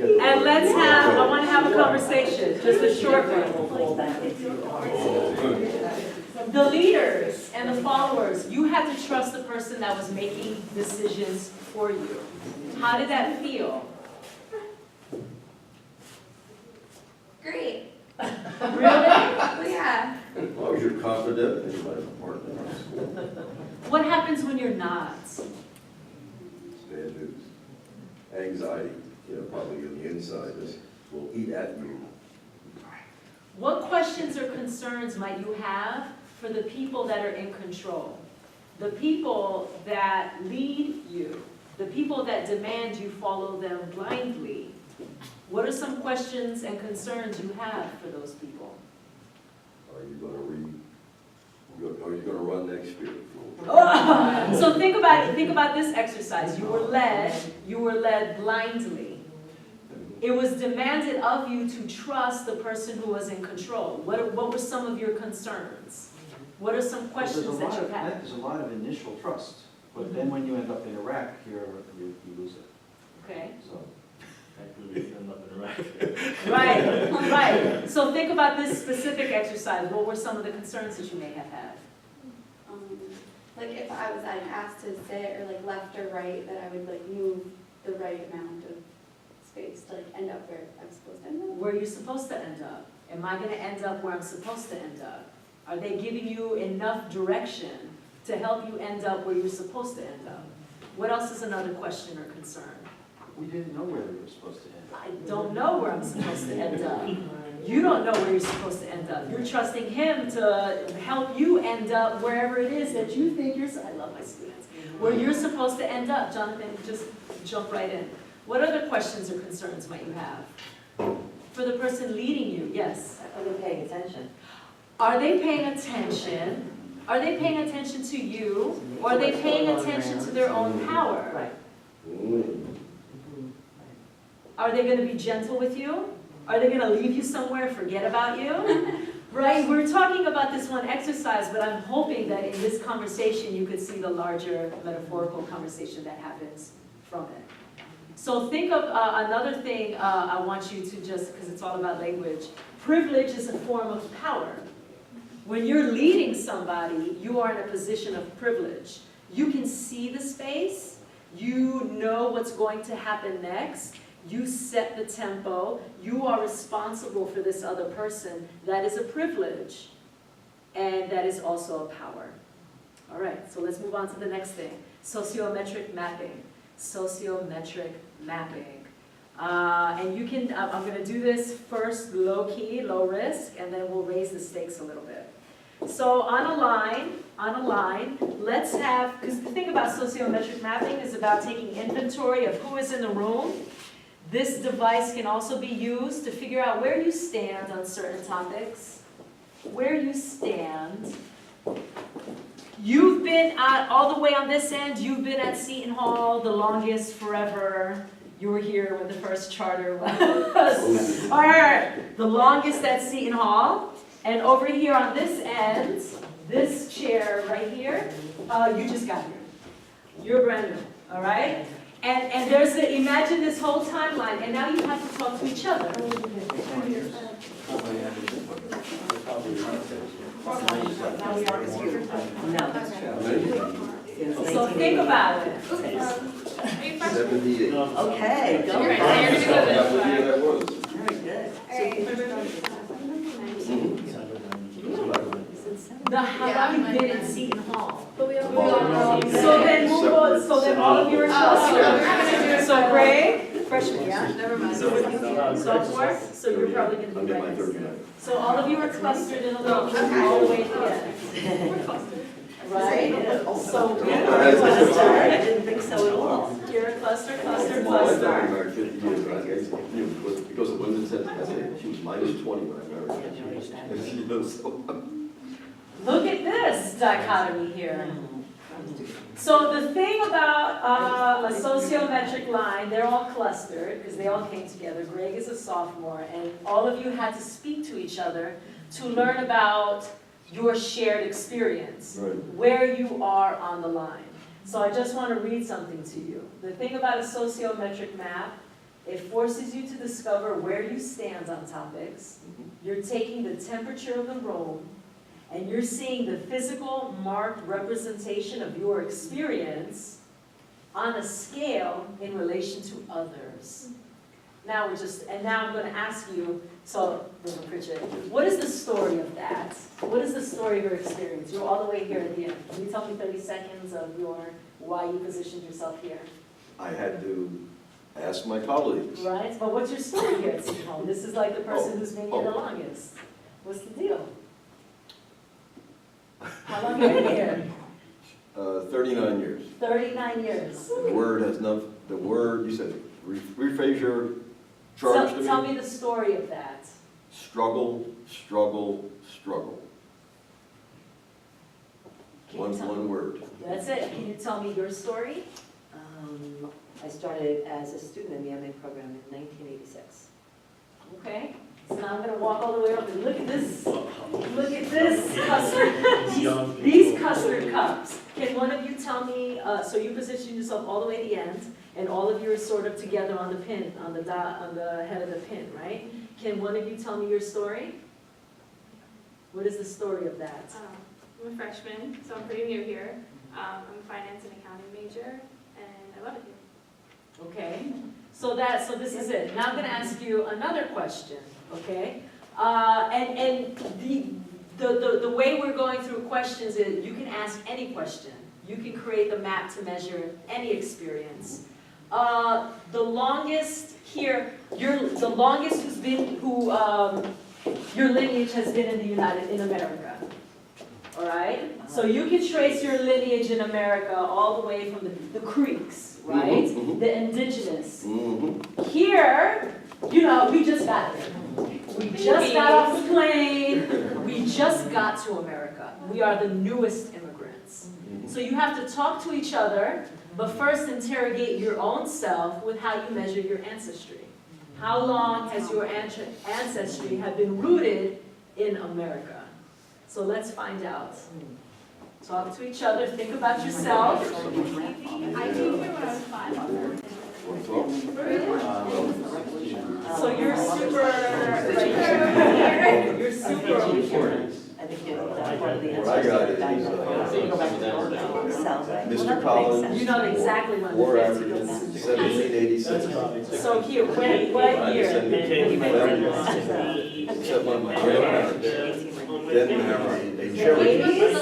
And I want to have a conversation, just a short one. The leaders and the followers, you had to trust the person that was making decisions for you. How did that feel? Great. Really? Yeah. As long as you're confident and you're not a partner. What happens when you're not? It's bad news. Anxiety, probably on the inside, is will eat at you. What questions or concerns might you have for the people that are in control? The people that lead you, the people that demand you follow them blindly. What are some questions and concerns you have for those people? Are you going to read? Are you going to run next year? Oh! So think about it. Think about this exercise. You were led blindly. It was demanded of you to trust the person who was in control. What were some of your concerns? What are some questions that you had? There's a lot of initial trust, but then when you end up in Iraq, you lose it. Okay. So, Actually, we end up in Iraq. Right, right. So think about this specific exercise. What were some of the concerns that you may have had? Like if I was asked to sit or like left or right, that I would like move the right amount of space to like end up where I'm supposed to end up. Where you're supposed to end up. Am I going to end up where I'm supposed to end up? Are they giving you enough direction to help you end up where you're supposed to end up? What else is another question or concern? we didn't know where we were supposed to end up. I don't know where I'm supposed to end up. You don't know where you're supposed to end up. You're trusting him to help you end up wherever it is that you think you're, I love my students, where you're supposed to end up. Jonathan, just jump right in. What other questions or concerns might you have? For the person leading you, yes? Are they paying attention? Are they paying attention? Are they paying attention to you? Or are they paying attention to their own power? Right. Are they going to be gentle with you? Are they going to leave you somewhere, forget about you? Right? We're talking about this one exercise, but I'm hoping that in this conversation you could see the larger metaphorical conversation that happens from it. So think of another thing I want you to just, because it's all about language. Privilege is a form of power. When you're leading somebody, you are in a position of privilege. You can see the space. You know what's going to happen next. You set the tempo. You are responsible for this other person. That is a privilege. And that is also a power. All right, so let's move on to the next thing. Sociometric mapping. Sociometric mapping. And you can, I'm going to do this first low key, low risk, and then we'll raise the stakes a little bit. So on a line, let's have, because the thing about sociometric mapping is about taking inventory of who is in the room. This device can also be used to figure out where you stand on certain topics, where you stand. You've been all the way on this end, you've been at Seton Hall the longest forever. You were here when the first charter was. Or the longest at Seton Hall. And over here on this end, this chair right here, you just got here. You're brand new, all right? And there's the, imagine this whole timeline, and now you have to talk to each other. No, that's true. So think about it. 78. Okay, go. You're Very right. What year that was? good. The Hawaii did in Seton Hall. But we all So then move on, so then all of you are clustered. So Greg, freshman, yeah, never mind. Sophomore, so you're probably gonna I'm be in my right next third to night. them. So all of you are clustered in a little group all the way together. Right? So we are I clustered. didn't think so at all. You're a cluster, cluster, Well, I've been cluster. married 50 years, but I guess, because of women's sense, I said she was minus 20 when I married her. So, Look at this dichotomy here. So the thing about a sociometric line, they're all clustered because they all came together. Greg is a sophomore, and all of you had to speak to each other to learn about your shared experience, Right. where you are on the line. So I just want to read something to you. The thing about a sociometric map, it forces you to discover where you stand on topics. You're taking the temperature of the room, and you're seeing the physical marked representation of your experience on a scale in relation to others. Now I'm gonna ask you, so, Reverend Pritchett, what is the story of that? What is the story of your experience? You're all the way here at the end. Can you tell me 30 seconds of why you positioned yourself here? I had to ask my colleagues. Right, but what's your story here at City Hall? This is like the person who's been here the longest. What's the deal? How long have you been here? 39 years. 39 years. The word has not, the word, you said, rephrase your charge to Tell me. me the story of that. Struggle, struggle, struggle. Can you tell- One word. That's it. Can you tell me your story? I started as a student in the MA program in 1986. Okay. So now I'm gonna walk all the way up and look at this. Look at this custard. These custard cups. Can one of you tell me, so you position yourself all the way at the end, and all of you are sort of together on the pin, on the dot, on the head of the pin, right? Can one of you tell me your story? What is the story of that? I'm a freshman, so I'm pretty new here. I'm a finance and accounting major, and I love it here. Okay, so this is it. Now I'm gonna ask you another question, okay? And the way we're going through questions is you can ask any question. You can create the map to measure any experience. The longest here, the longest your lineage has been in America. All right? So you can trace your lineage in America all the way from the Creeks, right? Mhm, mhm. The indigenous. Mhm. Here, we just got here. We just got off the plane. We just got to America. We are the newest immigrants. So you have to talk to each other, but first interrogate your own self with how you measure your ancestry. How long has your ancestry have been rooted in America? So let's find out. Talk to each other, think about yourself. I came here when I was 5. So you're super, right, you're super over here. I think one of the What I got is, Mr. Collins. You know exactly when War the African, 1786. So here, what year? Except when my grandparents then married a Cherokee. 80s?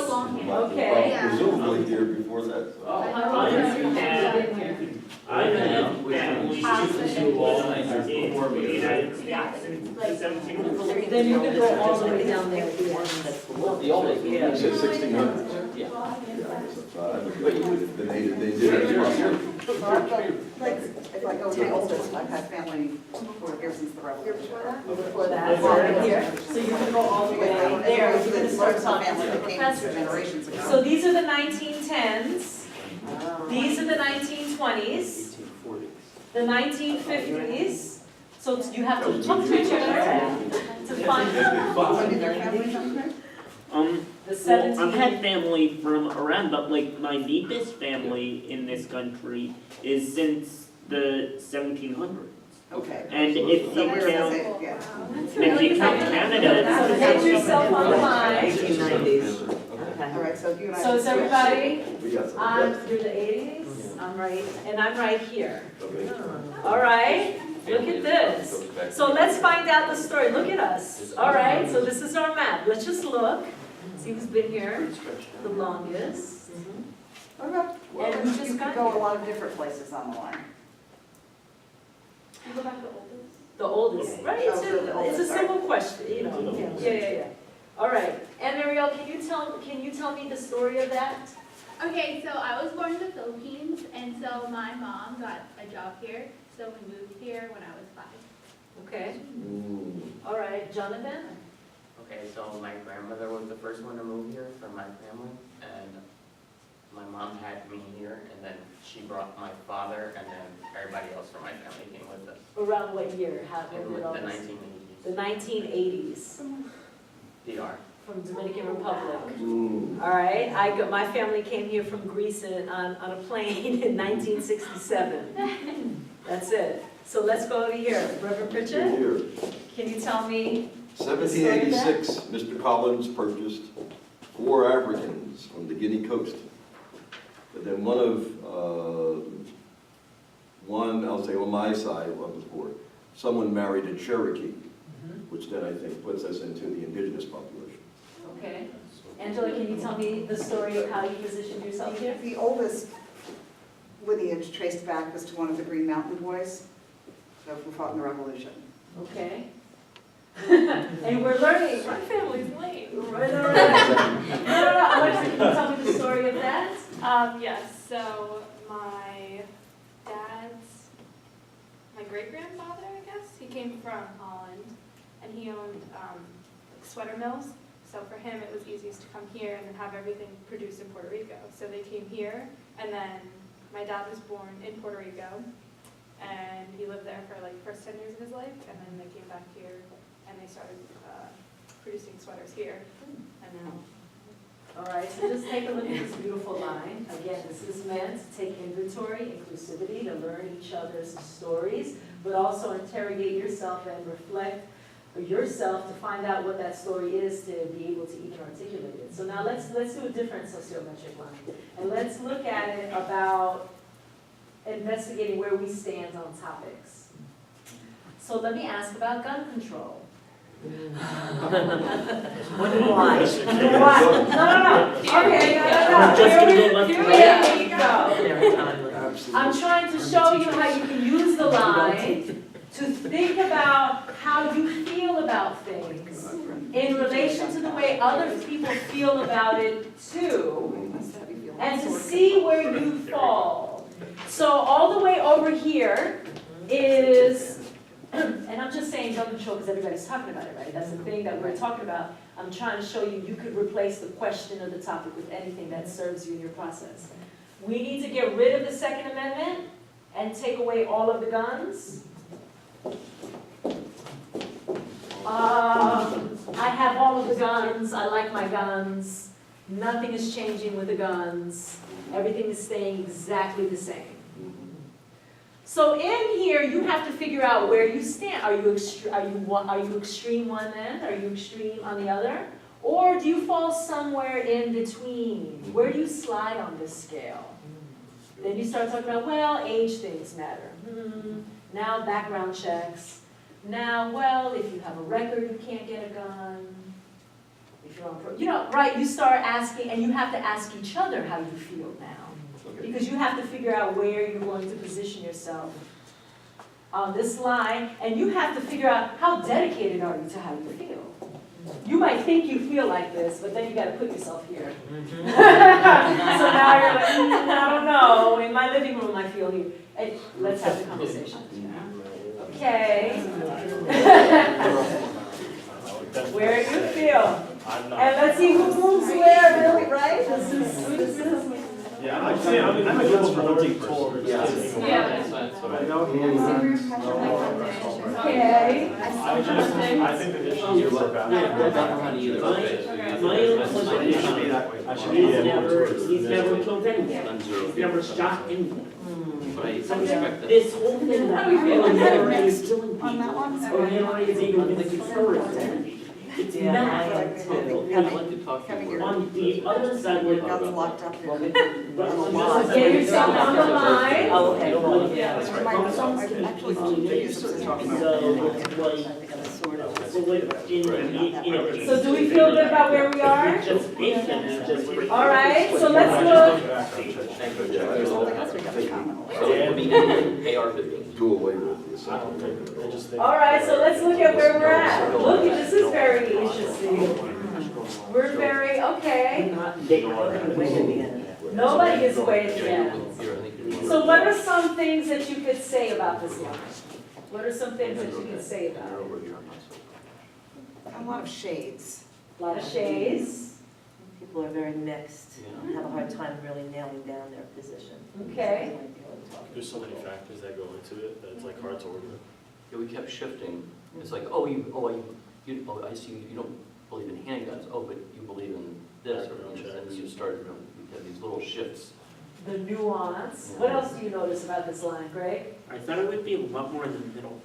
Okay. Presumably here before that. How long have you been here? I have family in the United States, the 1700s. Then you're gonna go all the way down there. The oldest. You said 1600. Yeah. But they did it here. Like, if I go to my oldest, I've had family who are here since the Revolution. Before that, right here. So you can go all the way there. You're gonna start talking to the professors. Generations ago. So these are the 1910s. These are the 1920s, the 1950s. So you have to talk to each other to find When did their family come here? the Well, I've had 17. family from around, but like my deepest family in this country is since the 1700s. Okay. And if So you we're the count, same, yeah. if you count Canada, So get yourself on the line. 1990s. All right, so you and I. So is everybody, We got some. you're the 80s, I'm right here. Okay. All right, look at this. So let's find out the story. Look at us. All right, so this is our map. Let's just look, see who's been here the longest. What about, And we just you got could go a here. lot of different places on the line. You go back to the oldest. The oldest, right? It's a simple question, Yeah. All right, and Marielle, can you tell me the story of that? Okay, so I was born in the Philippines, and so my mom got a job here, so we moved here when I was 5. Okay, Mm. all right, Jonathan? Okay, so my grandmother was the first one to move here from my family, and my mom had me here, and then she brought my father, and then everybody else from my family came with us. Around what year? When In did the all this? 1980s. The 1980s, DR. from Dominican Republic. Mm. All right, my family came here from Greece on a plane in 1967. That's it. So let's go over here. Reverend Pritchett, Here. can you tell me? 1786, Mr. Collins purchased 4 Africans from the Guinea coast. But then one, I'll say on my side, one was 4, someone married a Cherokee, which then I think puts us into the indigenous population. Okay. Angela, can you tell me the story of how you positioned yourself here? The oldest lineage traced back was to one of the Green Mountain Boys, who fought in the Revolution. Okay. And we're learning. My family's late. No. Alexa, can you tell me the story of that? Yes, so my great-grandfather, I guess, he came from Holland, and he owned like sweater mills. So for him, it was easiest to come here and then have everything produced in Puerto Rico. So they came here, and then my dad was born in Puerto Rico, and he lived there for like the first 10 years of his life, and then they came back here, and they started producing sweaters here, and now. All right, so just take a look at this beautiful line. Again, this is meant to take inventory, inclusivity, to learn each other's stories, but also interrogate yourself and reflect yourself to find out what that story is to be able to even articulate it. So now let's do a different sociometric line. And let's look at it about investigating where we stand on topics. So let me ask about gun control. Why? What? No. Okay, no. Here we go. I'm trying to show you how you can use the line to think about how you feel about things in relation to the way other people feel about it too, and to see where you fall. So all the way over here is, and I'm just saying gun control because everybody's talking about it, right? That's the thing that we're talking about. I'm trying to show you you could replace the question of the topic with anything that serves you in your process. We need to get rid of the Second Amendment and take away all of the guns. I have all of the guns. I like my guns. Nothing is changing with the guns. Everything is staying exactly the same. So in here, you have to figure out where you stand. Are you extreme one end? Are you extreme on the other? Or do you fall somewhere in between? Where do you slide on this scale? Then you start talking about, well, age things matter. Now background checks. Now, well, if you have a record, you can't get a gun. If you're on right, you start asking, and you have to ask each other how you feel now. Because you have to figure out where you're going to position yourself on this line, and you have to figure out how dedicated are you to how you feel. You might think you feel like this, but then you got to put yourself here. So now you're like, I don't know. In my living room, I feel here. Hey, let's have the conversation. Okay. Where do you feel? And let's see who moves where, really, right? This is Yeah, I'm a good sporting person. Yeah. I know hands. okay. I think the issues are bad. I should be He's never killed anyone. He's never shot anyone. This whole thing that we feel is killing people, or is even encouraged. It's not. On the other side, we're locked up in. Get yourself on the line. Oh, okay. So do we feel good about where we are? All right, so let's look. Do away with the Second All right, so let's look at where we're at. Look, this is very interesting. We're very, okay. Nobody is way at the end. So what are some things that you could say about this line? What are some things that you could say about it? A lot of shades. A lot of shades. People are very mixed, have a hard time really nailing down their position. Okay. There's so many factors that go into it that it's like hard to organize. Yeah, we kept shifting. It's like, I see you don't believe in handguns. Oh, but you believe in this, and you started, you had these little shifts. The nuance. What else do you notice about this line, Greg? I thought it would be a lot more in the middle.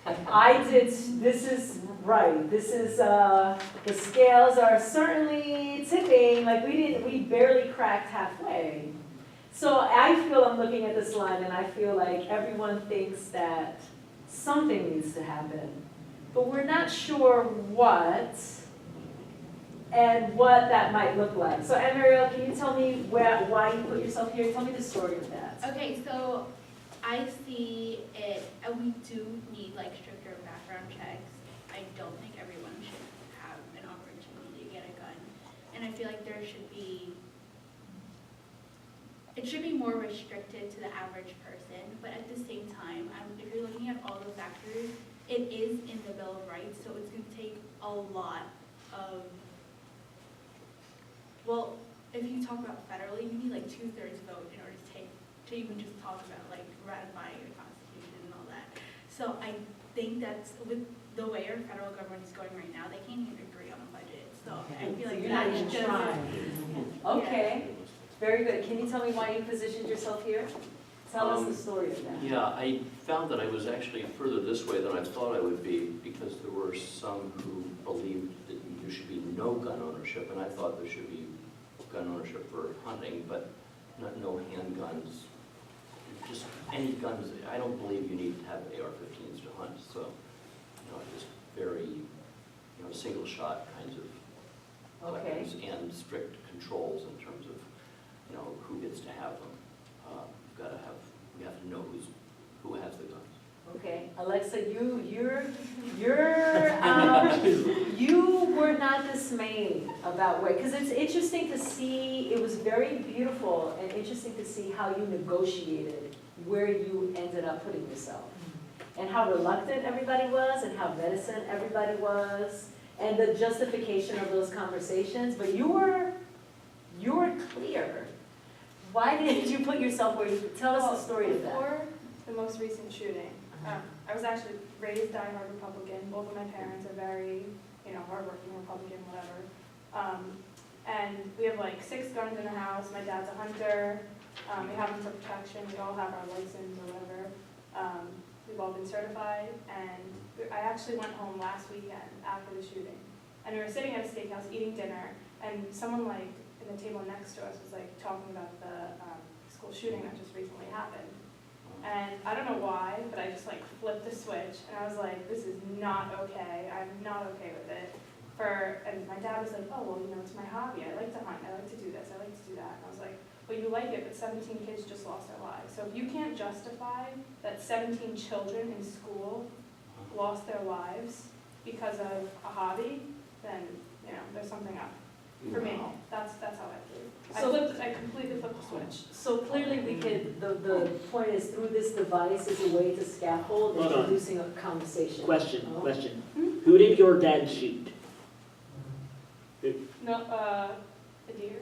I did, this is right, this is, the scales are certainly tipping, like we barely cracked halfway. So I feel I'm looking at this line and I feel like everyone thinks that something needs to happen, but we're not sure what and what that might look like. So Anne-Marielle, can you tell me why you put yourself here? Tell me the story of that. Okay, so I see it, we do need like stricter background checks. I don't think everyone should have an opportunity to get a gun. And I feel like there should be, it should be more restricted to the average person, but at the same time, if you're looking at all the factors, it is in the Bill of Rights, so it's going to take a lot of, well, if you talk about federally, you need like 2/3 vote in order to even just talk about like ratifying the Constitution and all that. So I think that's, with the way our federal government is going right now, they can't even agree on a budget. So I feel like You're not even that's trying. Okay, very good. Can you tell me why you positioned yourself here? Tell us the story of that. Yeah, I found that I was actually further this way than I thought I would be, because there were some who believed that there should be no gun ownership, and I thought there should be gun ownership for hunting, but no handguns. Just any guns. I don't believe you need to have AR-15s to hunt, so, just very, single shot kinds of weapons and strict controls in terms of, who gets to have them. We have to know who has the guns. Okay, Alexa, you were not dismayed about where, because it's interesting to see, it was very beautiful and interesting to see how you negotiated where you ended up putting yourself. And how reluctant everybody was, and how reticent everybody was, and the justification of those conversations, but you were clear. Why did you put yourself where you, tell us the story of that. Before the most recent shooting, I was actually raised diehard Republican. Both of my parents are very, hardworking Republican, whatever. And we have like 6 guns in the house. My dad's a hunter. We have them for protection. We all have our license or whatever. We've all been certified. And I actually went home last weekend after the shooting. And we were sitting at a steakhouse eating dinner, and someone like in the table next to us was like talking about the school shooting that just recently happened. And I don't know why, but I just like flipped the switch, and I was like, this is not okay. I'm not okay with it. And my dad was like, oh, well, it's my hobby. I like to hunt. I like to do this. I like to do that. And I was like, well, you like it, but 17 kids just lost their lives. So if you can't justify that 17 children in school lost their lives because of a hobby, then, there's something up. For me, that's how I feel. I completely flipped the switch. So clearly we could, the point is, through this device is a way to scaffold Hold on. introducing a conversation. Question. Who did your dad shoot? No, a deer?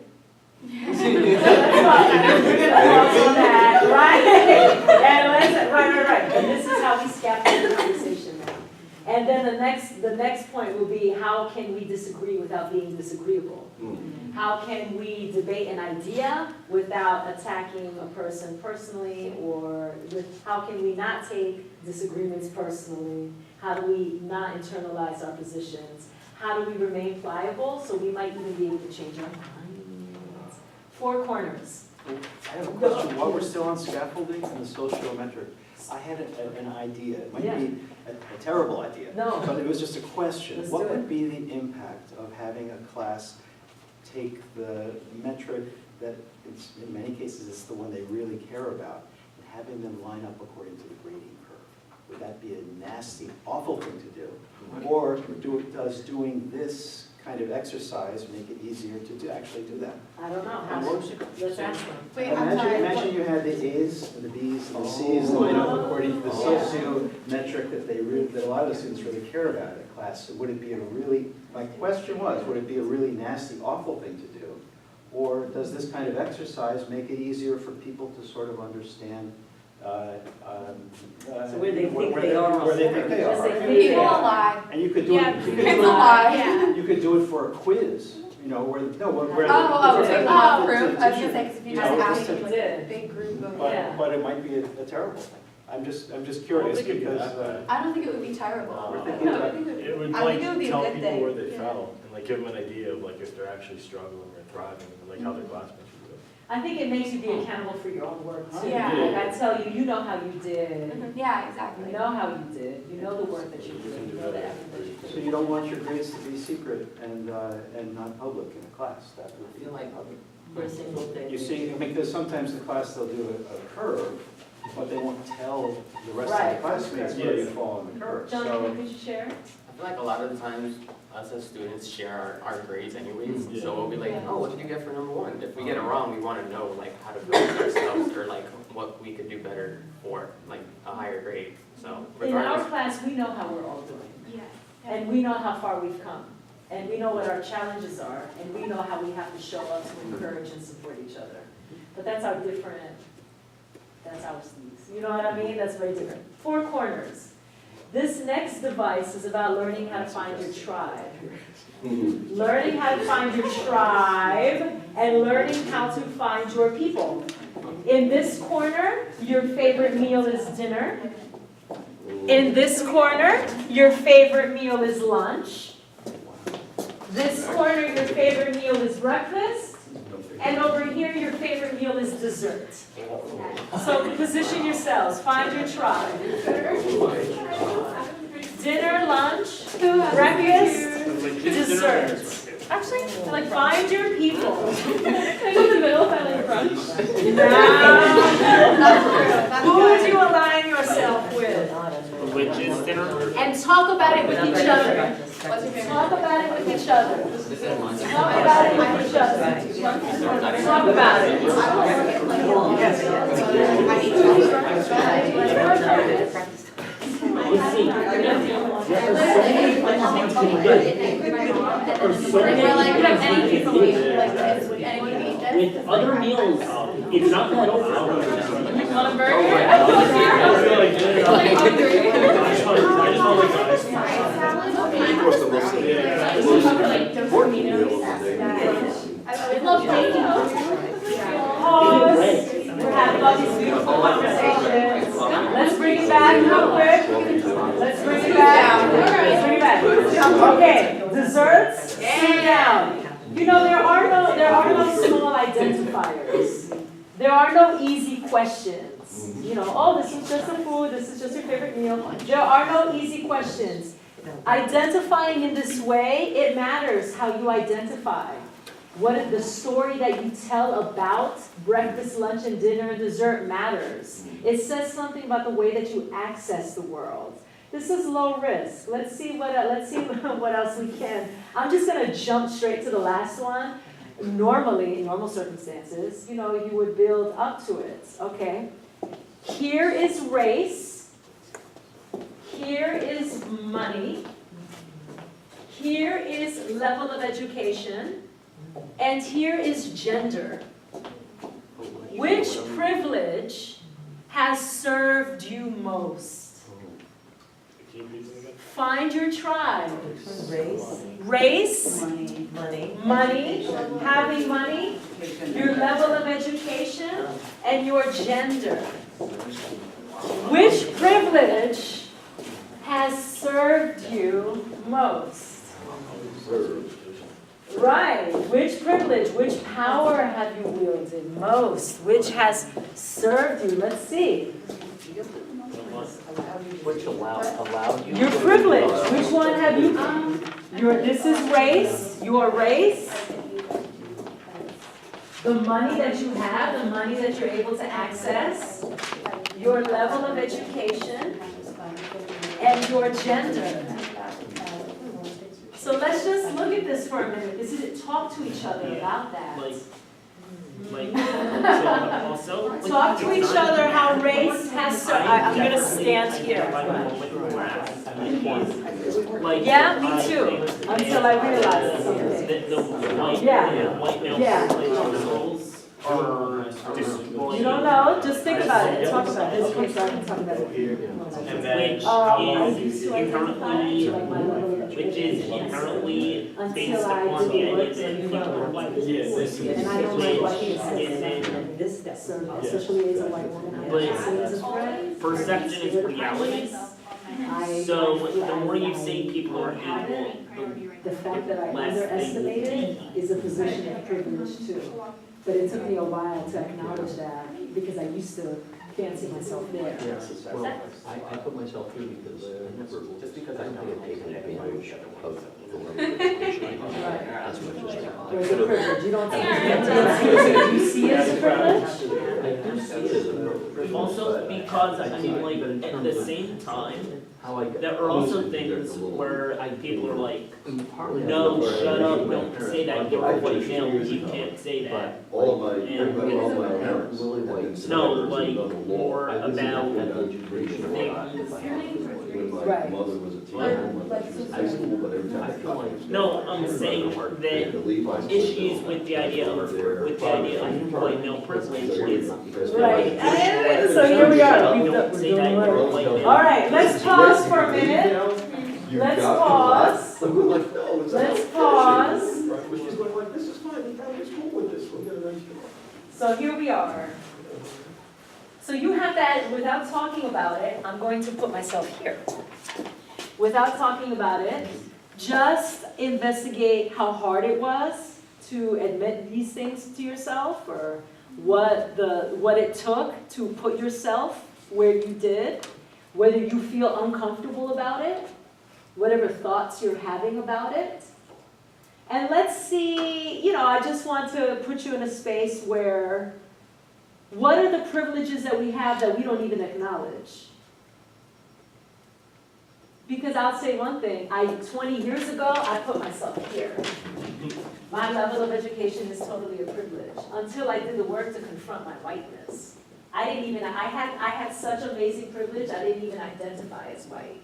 We're gonna pause on that, right? And listen, right. And this is how we scaffold the conversation now. And then the next point will be, how can we disagree without being disagreeable? How can we debate an idea without attacking a person personally, or how can we not take disagreements personally? How do we not internalize our positions? How do we remain pliable so we might even be able to change our minds? 4 corners. I have a question. While we're still on scaffolding and the sociometric, I had an idea. It might be a terrible idea, but it was just a question. Let's What do it. would be the impact of having a class take the metric that, in many cases, it's the one they really care about, and having them line up according to the grading curve? Would that be a nasty, awful thing to do? Or does doing this kind of exercise make it easier to actually do that? I don't know. Let's ask them. Wait, I'm sorry. Imagine you had the A's and the B's and the C's line up according to the sociometric that a lot of the students really care about in class. So would it be my question was, would it be a really nasty, awful thing to do? Or does this kind of exercise make it easier for people to sort of understand So where they think they are. Where they think they are. People lie. And you could do Yeah, it. People lie. You could do it for a quiz, where take proof. to- I was gonna to- say, because if you you just know, ask just- a big group of, But it might be a terrible thing. I'm just curious because. I don't think it would be terrible. We're I thinking don't about- think it would It would I think it would be a tell good people thing. where they Yeah. fell and give them an idea of if they're actually struggling or thriving and how their classmates are doing. I think it makes you be accountable for your own work too. Yeah. Like I tell you, you know how you did. Yeah, You exactly. know how you did. You know the work that you did. You know the effort that you put. So you don't want your grades to be secret and not public in a class, that would I feel like For a single thing. You see, because sometimes the class, they'll do a curve, but they won't tell the rest of Right. the classmates where you fall on the curve. John, So could you share? I feel like a lot of the times, us as students share our grades anyways, Mhm. so we'll be like, Yeah. oh, what did you get for number one? If we get it wrong, we wanna know like how to build ourselves, or like what we could do better for like a higher grade, so In our regardless. class, we know how we're all doing. Yeah. And we know how far we've come. And we know what our challenges are. And we know how we have to show up to encourage and support each other. But that's our sleeves. You know what I mean? That's very different. 4 corners. This next device is about learning how to find your tribe. Learning how to find your tribe and learning how to find your people. In this corner, your favorite meal is dinner. In this corner, your favorite meal is lunch. This corner, your favorite meal is breakfast. And over here, your favorite meal is dessert. So position yourselves, find your tribe. Dinner, lunch, breakfast, dessert. Actually, Like find your people. I go in the middle, I like brunch. Now, who would you align yourself with? Which is dinner. And talk about it with each other. What's your favorite? Talk about it with each other. This is lunch. Talk about it with each other. Talk about it. Let's see. With other meals, it's not that overwhelming. Want a burger? I just want like guys. Of course, the most important meal of the day. I love Pause. We're having all these beautiful conversations. Let's bring it back real quick. Let's bring it back. Let's bring it back. Okay, desserts, sit down. You know, there are no small identifiers. There are no easy questions. You know, oh, this is just a food, this is just your favorite meal. There are no easy questions. Identifying in this way, it matters how you identify. What is the story that you tell about breakfast, lunch, and dinner and dessert matters. It says something about the way that you access the world. This is low risk. Let's see what else we can. I'm just going to jump straight to the last one. Normally, in normal circumstances, you know, you would build up to it. Okay. Here is race. Here is money. Here is level of education. And here is gender. Which privilege has served you most? Find your tribe. Race. Money. Having money. Your level of education. And your gender. Which privilege has served you most? Right. Which privilege, which power have you wielded most? Which has served you? Let's see. Which allowed you? Your privilege. Which one have you? This is race. Your race. The money that you have, the money that you're able to access. Your level of education. And your gender. So let's just look at this for a minute. This is talk to each other about that. Also. Talk to each other how race has served. I'm going to stand here. Yeah, me too. Until I realize something. You don't know? Just think about it. Talk about it. Okay, so I can talk about it. Which is inherently based upon the idea that people are white. And I don't like what he says. Especially as a white woman. But perception is reality. So the more you say people are equal, The fact that I underestimated is a position of privilege too. But it took me a while to acknowledge that, because I used to fancy myself there. Well, I put myself through because I never, Just because I don't think like I've taken it, advantage of the level of education I have as much as I Or is it a privilege? You don't see Yeah. it, you see it as a privilege? I do see it as a privilege. Also because, I mean, like, But in at terms the of same time, how I get. there are also closer to things the little- where people are like, Partly no, that's shut up, my don't parents. say that, you're a white male, you can't say that. All of my, And- all my Really parents white. have been No, senators like, and done the law. more I wouldn't about have had the education or not if I had the money. When my Right. mother was a teenager, when she was in high school, but every time I I feel got like- No, I'm saying that issues with the idea of white male privilege is. Right. So here we are. Don't say that you're a white male. All right, let's pause for a minute. Let's pause. Let's pause. She's going like, this is fine, the family's cool with this, we'll get a nice job. So here we are. So you have that, without talking about it, I'm going to put myself here. Without talking about it, just investigate how hard it was to admit these things to yourself, or what it took to put yourself where you did, whether you feel uncomfortable about it, whatever thoughts you're having about it. And let's see, I just want to put you in a space where, what are the privileges that we have that we don't even acknowledge? Because I'll say one thing, 20 years ago, I put myself here. My level of education is totally a privilege, until I did the work to confront my whiteness. I had such amazing privilege, I didn't even identify as white.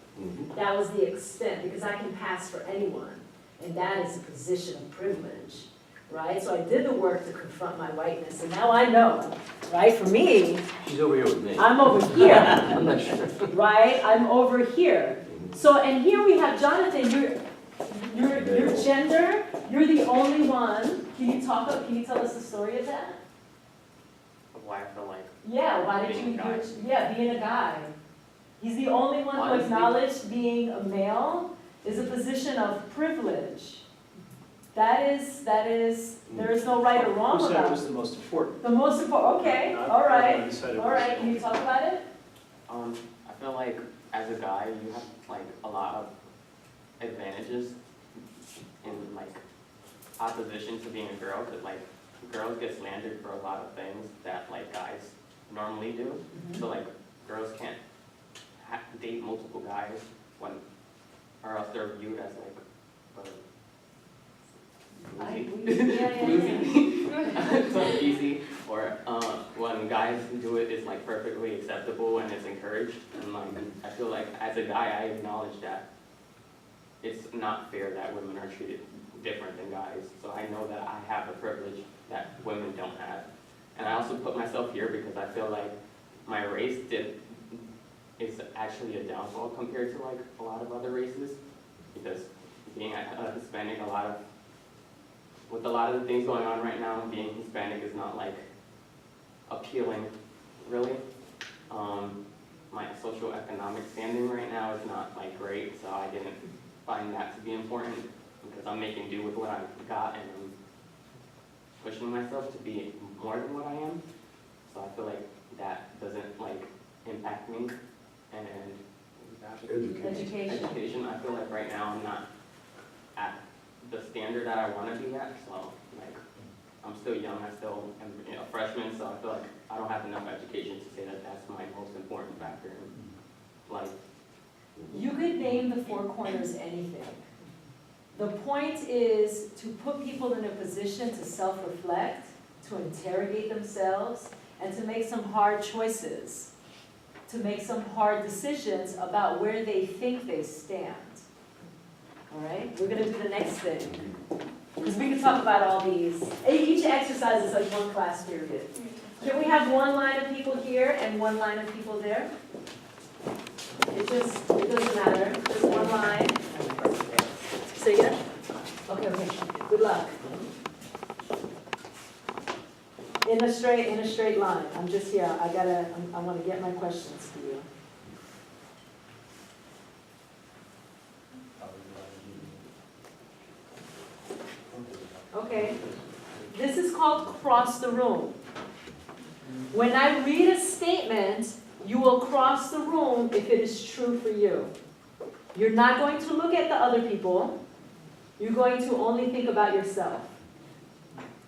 That was the extent, because I can pass for anyone, and that is a position of privilege, right? So I did the work to confront my whiteness, and now I know, right? For me, She's over here with me. I'm over here, I'm not sure. right? I'm over here. So, and here we have Jonathan, your gender, you're the only one. Can you tell us the story of that? Why I feel like Yeah, why did Being a guy. being a guy. He's the only one who Honestly- acknowledged being a male is a position of privilege. That is, there is no right or wrong Who said it about was it. the most important? The most important, okay, Not all right, everyone said it all was. right, can you talk about it? I feel like as a guy, you have like a lot of advantages in like opposition to being a girl, because like girls get slandered for a lot of things that like guys normally do. So like girls can't date multiple guys or else they're viewed as like easy, or when guys do it, it's like perfectly acceptable and it's encouraged. And like I feel like as a guy, I acknowledge that it's not fair that women are treated different than guys. So I know that I have a privilege that women don't have. And I also put myself here because I feel like my race is actually a downfall compared to like a lot of other races, because being a Hispanic, with a lot of the things going on right now, being Hispanic is not like appealing, really. My socioeconomic standing right now is not like great, so I didn't find that to be important, because I'm making do with what I've got and I'm pushing myself to be more than what I am. So I feel like that doesn't like impact me. And education, I feel like right now I'm not at the standard that I want to be at, so like I'm still young, I still am a freshman, so I feel like I don't have enough education to say that that's my most important factor in life. You could name the four corners anything. The point is to put people in a position to self-reflect, to interrogate themselves, and to make some hard choices, to make some hard decisions about where they think they stand. All right, we're gonna do the next thing, because we can talk about all these. Each exercise is like one class period. Can we have one line of people here and one line of people there? It doesn't matter, just one line. Say again? Okay, good luck. In a straight line. I'm just here, I wanna get my questions to you. Okay. This is called cross the room. When I read a statement, you will cross the room if it is true for you. You're not going to look at the other people. You're going to only think about yourself.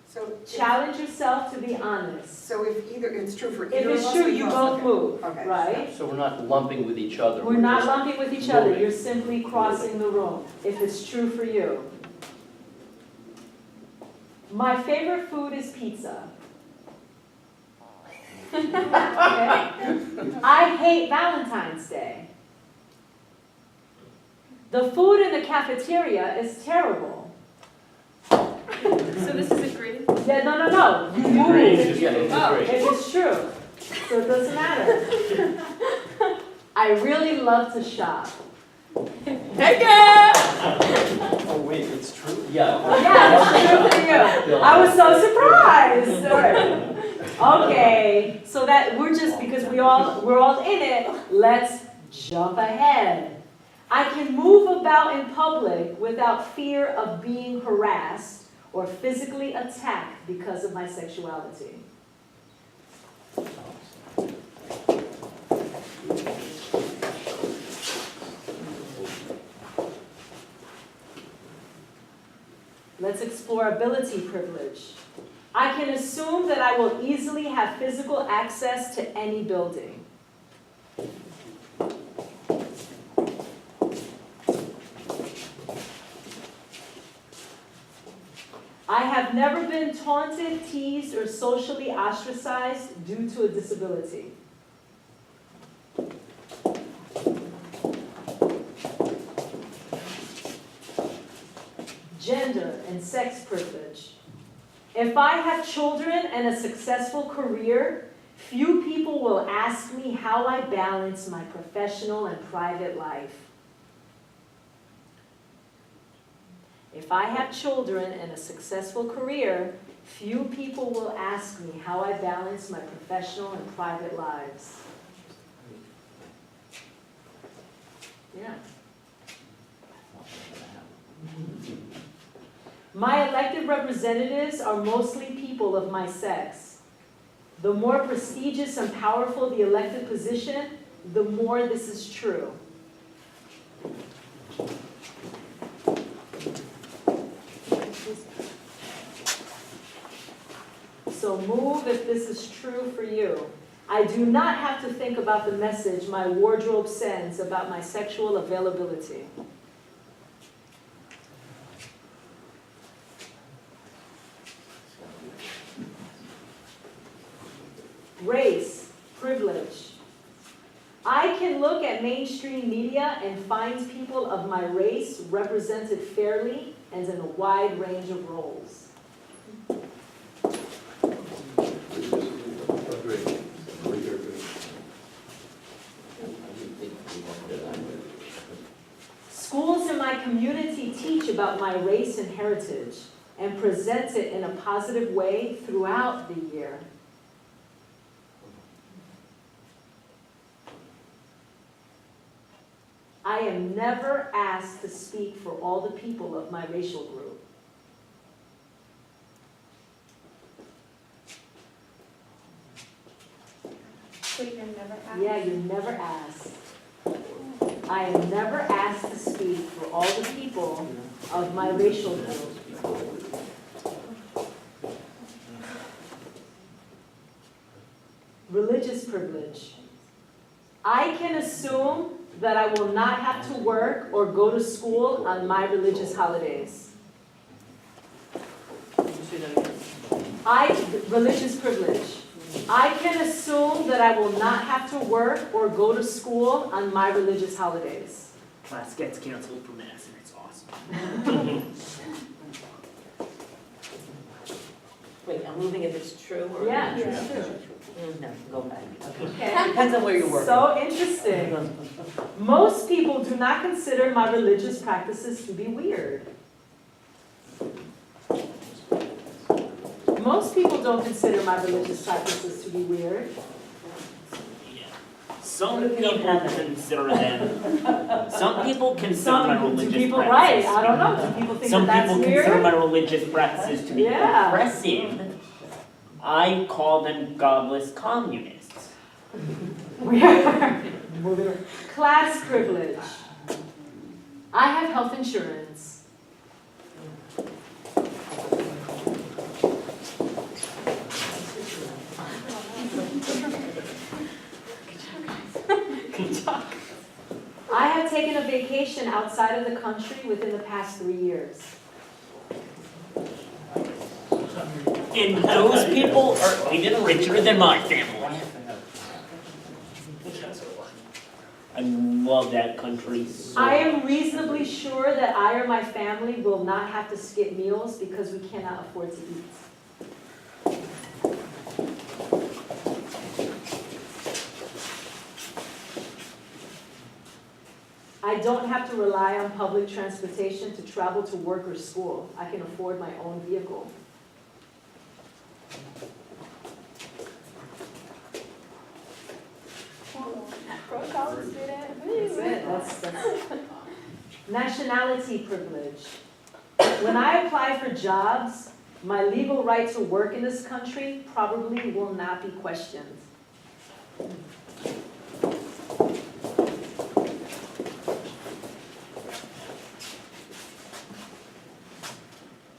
So Challenge yourself to be honest. So if either, it's true for If either of it's us, true, we you cross both it. move, Okay. right? So we're not lumping with each other. We're not just lumping with each other. moving. You're simply crossing the room, if it's true for you. My favorite food is pizza. Okay? I hate Valentine's Day. The food in the cafeteria is terrible. So this is agreed? Yeah, no. You move if Yeah, it's great. it's true. So it doesn't matter. I really love to shop. Hey, girl! Oh, wait, it's true? Yeah. Yeah, it's true for you. I was so surprised. All right. Okay, so that we're just, because we're all in it, let's jump ahead. I can move about in public without fear of being harassed or physically attacked because of my sexuality. Let's explore ability privilege. I can assume that I will easily have physical access to any building. I have never been taunted, teased, or socially ostracized due to a disability. Gender and sex privilege. If I have children and a successful career, few people will ask me how I balance my professional and private life. If I have children and a successful career, few people will ask me how I balance my professional and private lives. Yeah. My elected representatives are mostly people of my sex. The more prestigious and powerful the elected position, the more this is true. So move if this is true for you. I do not have to think about the message my wardrobe sends about my sexual availability. Race, privilege. I can look at mainstream media and find people of my race represented fairly and in a wide range of roles. Schools in my community teach about my race and heritage and present it in a positive way throughout the year. I am never asked to speak for all the people of my racial group. Wait, you're never asked? Yeah, you're never asked. I am never asked to speak for all the people of my racial group. Religious privilege. I can assume that I will not have to work or go to school on my religious holidays. Religious privilege. I can assume that I will not have to work or go to school on my religious holidays. Class gets canceled for mass, and it's awesome. Wait, I'm moving if it's true or? Yeah, it's true. No, go back. Okay. Depends on where you're working. So interesting. Most people do not consider my religious practices to be weird. Most people don't consider my religious practices to be weird. some people consider them, some people consider my Do religious people, right, practices. I don't know, do people think Some that people that's consider weird? my religious practices to be Yeah. oppressive. I call them godless communists. We are moving on. Class privilege. I have health insurance. I have taken a vacation outside of the country within the past 3 years. And those people are even richer than my family. I love that country so I am reasonably sure that I or my family will not have to skip meals because we cannot afford to eat. I don't have to rely on public transportation to travel to work or school. I can afford my own vehicle. Pro college student. That's it. That's nationality privilege. When I apply for jobs, my legal right to work in this country probably will not be questioned.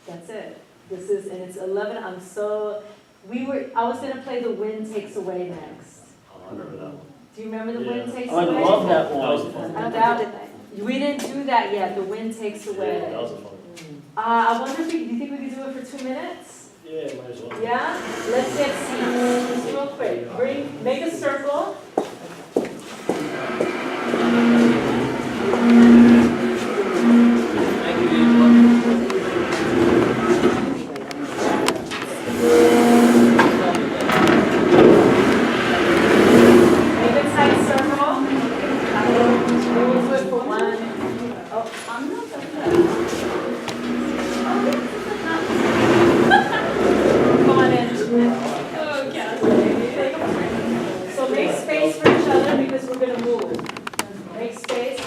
That's it. This is, and it's 11. I was gonna play The Wind Takes Away next. I remember that one. Do you remember The Wind Takes I Away? love that That was a one. fun And one. we didn't do that yet. The Wind Takes Yeah, Away. that was a fun one. I wonder if do you think we could do it for 2 minutes? Yeah, might as well. Yeah? Let's get seats. Just real quick. Make a circle. Make a tight circle. We'll do it for one. Oh, I'm not Come on in. So make space for each other because we're gonna move. Make space,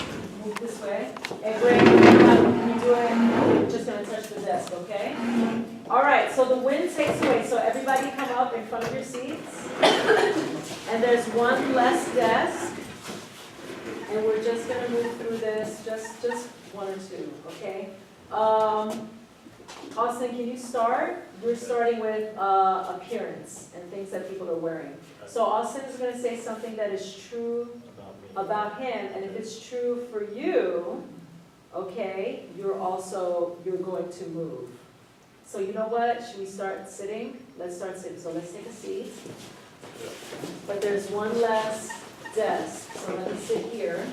move this way. And Greg, can you do it? We're just gonna touch the desk, okay? All right, so the wind takes away. So everybody come up in front of your seats. And there's one less desk. And we're just gonna move through this, just one or two, okay? Austin, can you start? We're starting with appearance and things that people are wearing. So Austin is gonna say something that is true about him, and if it's true for you, okay, you're going to move. So you know what, should we start sitting? Let's start sitting, so let's take a seat. But there's one less desk, so let me sit here.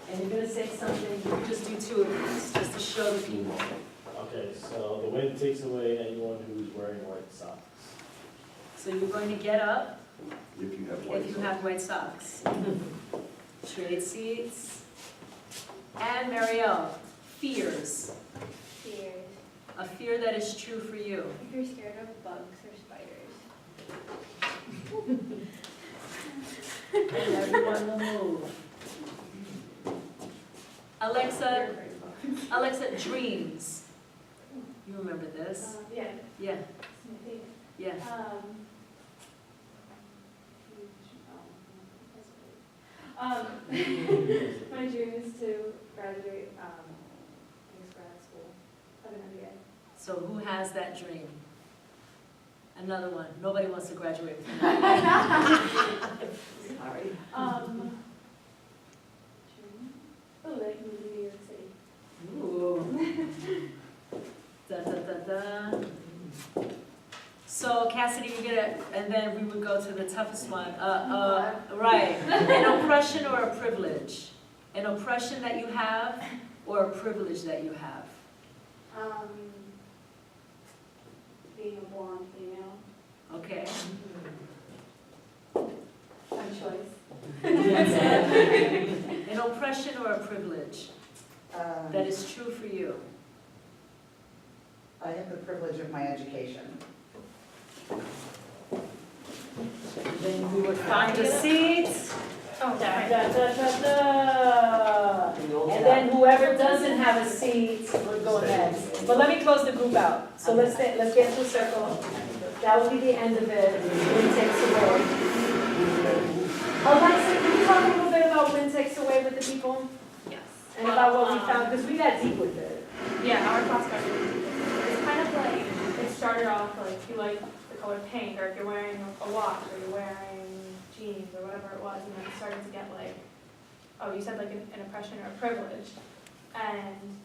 And you're gonna say something, you can just do two of these, just to show the people. Okay, so the wind takes away anyone who's wearing white socks. So you're going to get up If you have white if you socks. have white socks. Trade seats. And Marielle, fears. Fears. A fear that is true for you. If you're scared of bugs or spiders. And everyone will move. Alexa, dreams. You remember this? Yeah. Yeah, It's my favorite. yeah. My dream is to graduate, grad school of an MBA. So who has that dream? Another one. Nobody wants to graduate with me. Sorry. Dream? Oh, like moving to New York City. Ooh. Da, da, da, da. So Cassidy, you're gonna, and then we would go to the toughest one. Right. An oppression or a privilege? An oppression that you have or a privilege that you have? Being a blonde female, Okay. my choice. An oppression or a privilege that is true for you? I have the privilege of my education. Then we would find a seat. Oh, Da, right. da, da, da, da. And then whoever doesn't have a seat would go next. But let me close the group out. So let's get into a circle. That will be the end of it. Wind takes away. Alexa, can you talk a little bit about wind takes away with the people? Yes. And about what we found, because we got deep with it. Yeah, our class got really deep. It's kind of like, it started off like, if you like the color pink, or if you're wearing a watch, or you're wearing jeans, or whatever it was, and then it started to get like, oh, you said like an oppression or a privilege. And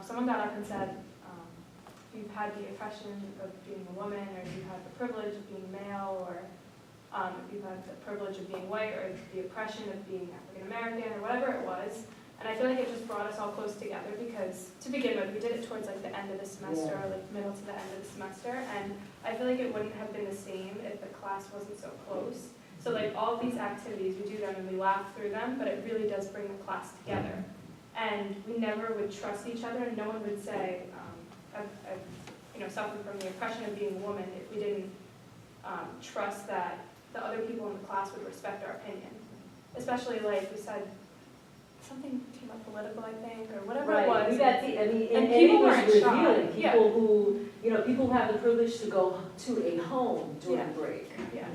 someone got up and said, if you've had the oppression of being a woman, or if you've had the privilege of being male, or if you've had the privilege of being white, or the oppression of being African American, or whatever it was. And I feel like it just brought us all close together because, to begin with, we did it towards like the end of the semester, or like middle to the end of the semester, and I feel like it wouldn't have been the same if the class wasn't so close. So like all of these activities, we do them and we laugh through them, but it really does bring the class together. And we never would trust each other, and no one would say, I've suffered from the oppression of being a woman if we didn't trust that the other people in the class would respect our opinion. Especially like we said, something came up political, I think, or whatever it was. We got the, and people was weren't shy. revealing. Yeah. People who, people who have the privilege to go to a home during Yeah. break. Yeah.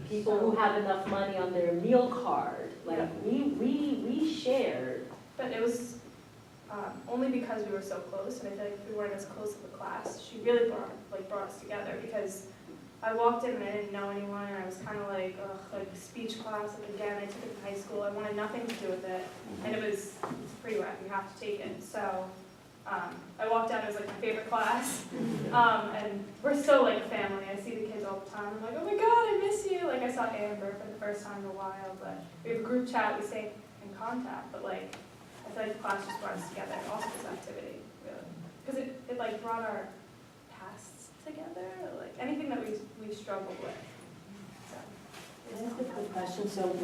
People who have enough money on their meal card. Like, Yeah. we shared. But it was only because we were so close, and I feel like if we weren't as close to the class, she really brought us together, because I walked in and I didn't know anyone, and I was kind of like, ugh, like speech class, like again, I took it in high school, I wanted nothing to do with it, and it's pretty wet, you have to take it, so I walked out, it was like my favorite class, and we're still like family, I see the kids all the time, I'm like, oh my god, I miss you, like I saw Amber for the first time in a while, but we have a group chat, we stay in contact, but like, I feel like the class just brought us together, also this activity, really, because it like brought our pasts together, like anything that we've struggled with. So, Can I ask a quick question? So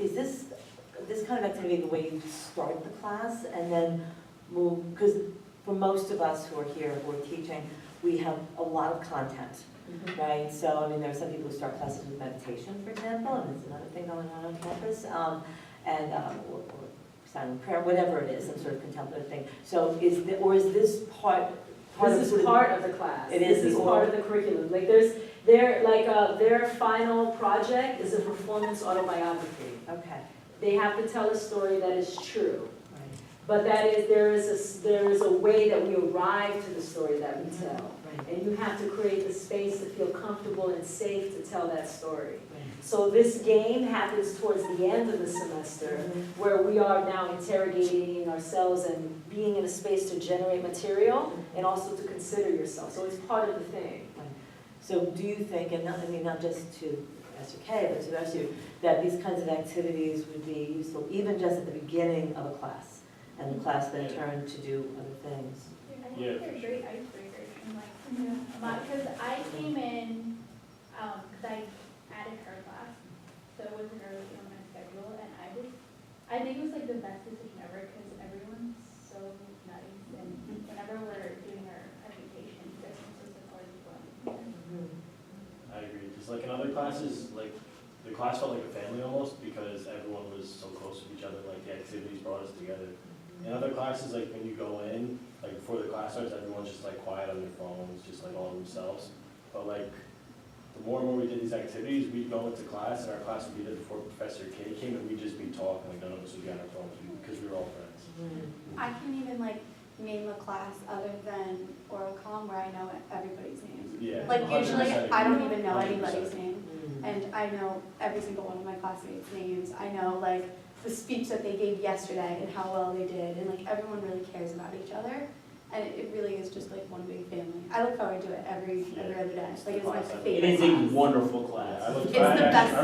is this kind of activity the way you start the class and then move, because for most of us who are here, who are teaching, we have a lot of content, right? So, there are some people who start classes with meditation, for example, and there's another thing going on campus, or silent prayer, whatever it is, some sort of contemplative thing. So is this part This is part of the class. It is. This is part of the curriculum. Like their final project is a performance autobiography. Okay. They have to tell a story that is true. Right. But there is a way that we arrive to the story that we tell. Right. And you have to create the space to feel comfortable and safe to tell that story. Right. So this game happens towards the end of the semester, where we are now interrogating ourselves and being in a space to generate material and also to consider yourself. So it's part of the thing. So do you think, and not just to ask Kay, but to ask you, that these kinds of activities would be useful even just at the beginning of a class, and the class then turned to do other things? I think they're great icebreakers, and because I came in, because I added her class, so it wasn't early on my schedule, and I think it was like the best decision ever, because everyone's so nice, and whenever we're doing our presentations, everyone's so supportive as well. I agree, just like in other classes, like, the class felt like a family almost, because everyone was so close with each other, like, the activities brought us together. In other classes, like, when you go in, like, before the class starts, everyone's just, like, quiet on their phones, just, like, all themselves. But, like, the more and more we did these activities, we'd go into class, and our class would be there before Professor K came, and we'd just be talking, like, none of us would be on our phones, because we were all friends. I can't even name a class other than oral comm where I know everybody's names. Yeah. Like usually 100%. I don't even know 100%. anybody's name, and I know every single one of my classmates' names. I know the speech that they gave yesterday and how well they did, and everyone really cares about each other. And it really is just one big family. I look forward to it every other day. It's my favorite. It is a class. wonderful class. It's the best,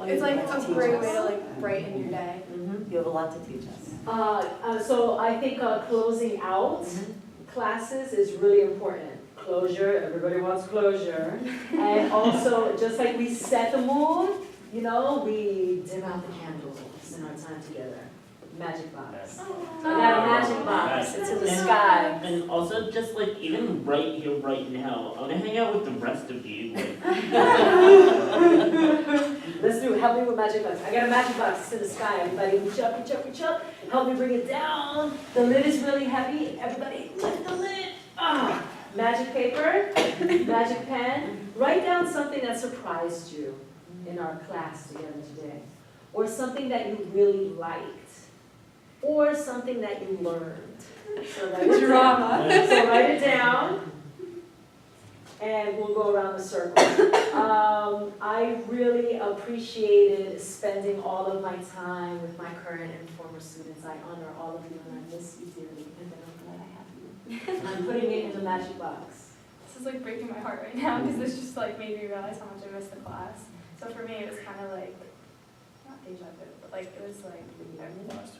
It's a great way to brighten your day. You have a lot to teach us. So I think closing out classes is really important. Closure, everybody wants closure. And also, just like we set the mood, we dim out the candles in our time together. magic box. Yes. I got a magic box, it's in the sky. And also just like even right here, right now, I wanna hang out with the rest of you, like. Let's do it, help me with magic box. I got a magic box, it's in the sky. Everybody reach up, reach up, reach up. Help me bring it down. The lid is really heavy. Everybody lift the lid. Ah, magic paper, magic pen. Write down something that surprised you in our class together today. Or something that you really liked. Or something that you learned. So write it down. So write it down. And we'll go around the circle. I really appreciated spending all of my time with my current and former students. I honor all of you and I miss you dearly. And then I'm glad I have you. And I'm putting it in the magic box. This is like breaking my heart right now because this just like made me realize how much I missed the class. So for me, it was kind of like, not deja vu, but like it was like,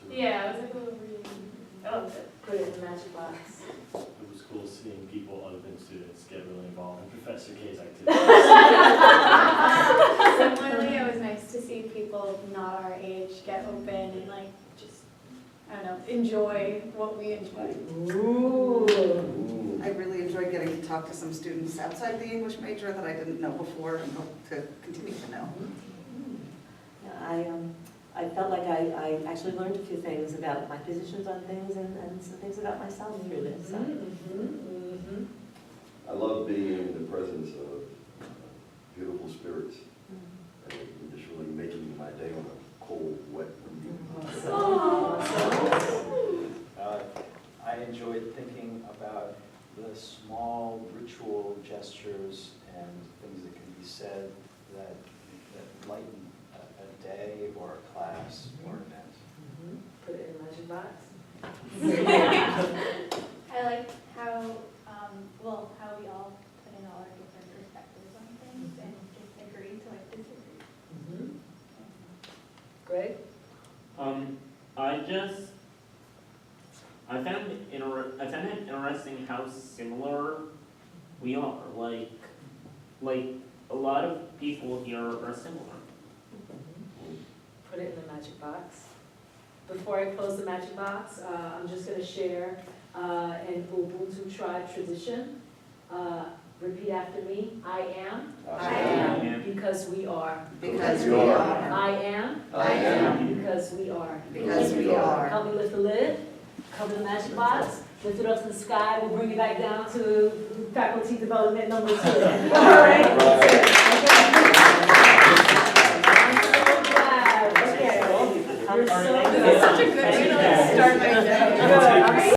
yeah, it was like a little reading. I loved it. Put it in the magic box. It was cool seeing people other than students get really involved in Professor K's activities. Similarly, it was nice to see people not our age get open and like just, I don't know, enjoy what we enjoy. Ooh. I really enjoyed getting to talk to some students outside the English major that I didn't know before and hope to continue to know. Yeah, I felt like I actually learned a few things about my positions on things and some things about myself through this. So. I love being in the presence of beautiful spirits. And just really making my day on a cold, wet, windy. I enjoyed thinking about the small ritual gestures and things that can be said that lighten a day or a class or event. Put it in the magic box. I like how, how we all put in all our different perspectives on things and just agree to like disagree. Greg? I found it interesting how similar we are. Like a lot of people here are similar. Put it in the magic box. Before I close the magic box, I'm just going to share an Ubuntu tribe tradition. Repeat after me. I am. I am. Because we are. Because we are. I am. I am. Because we are. Because we are. Help me lift the lid. Cover the magic box. Lift it up to the sky. We'll bring it back down to faculty development number 2. All right? I'm so glad. Okay. You're so good. It's such a good way to like, start my day. Good.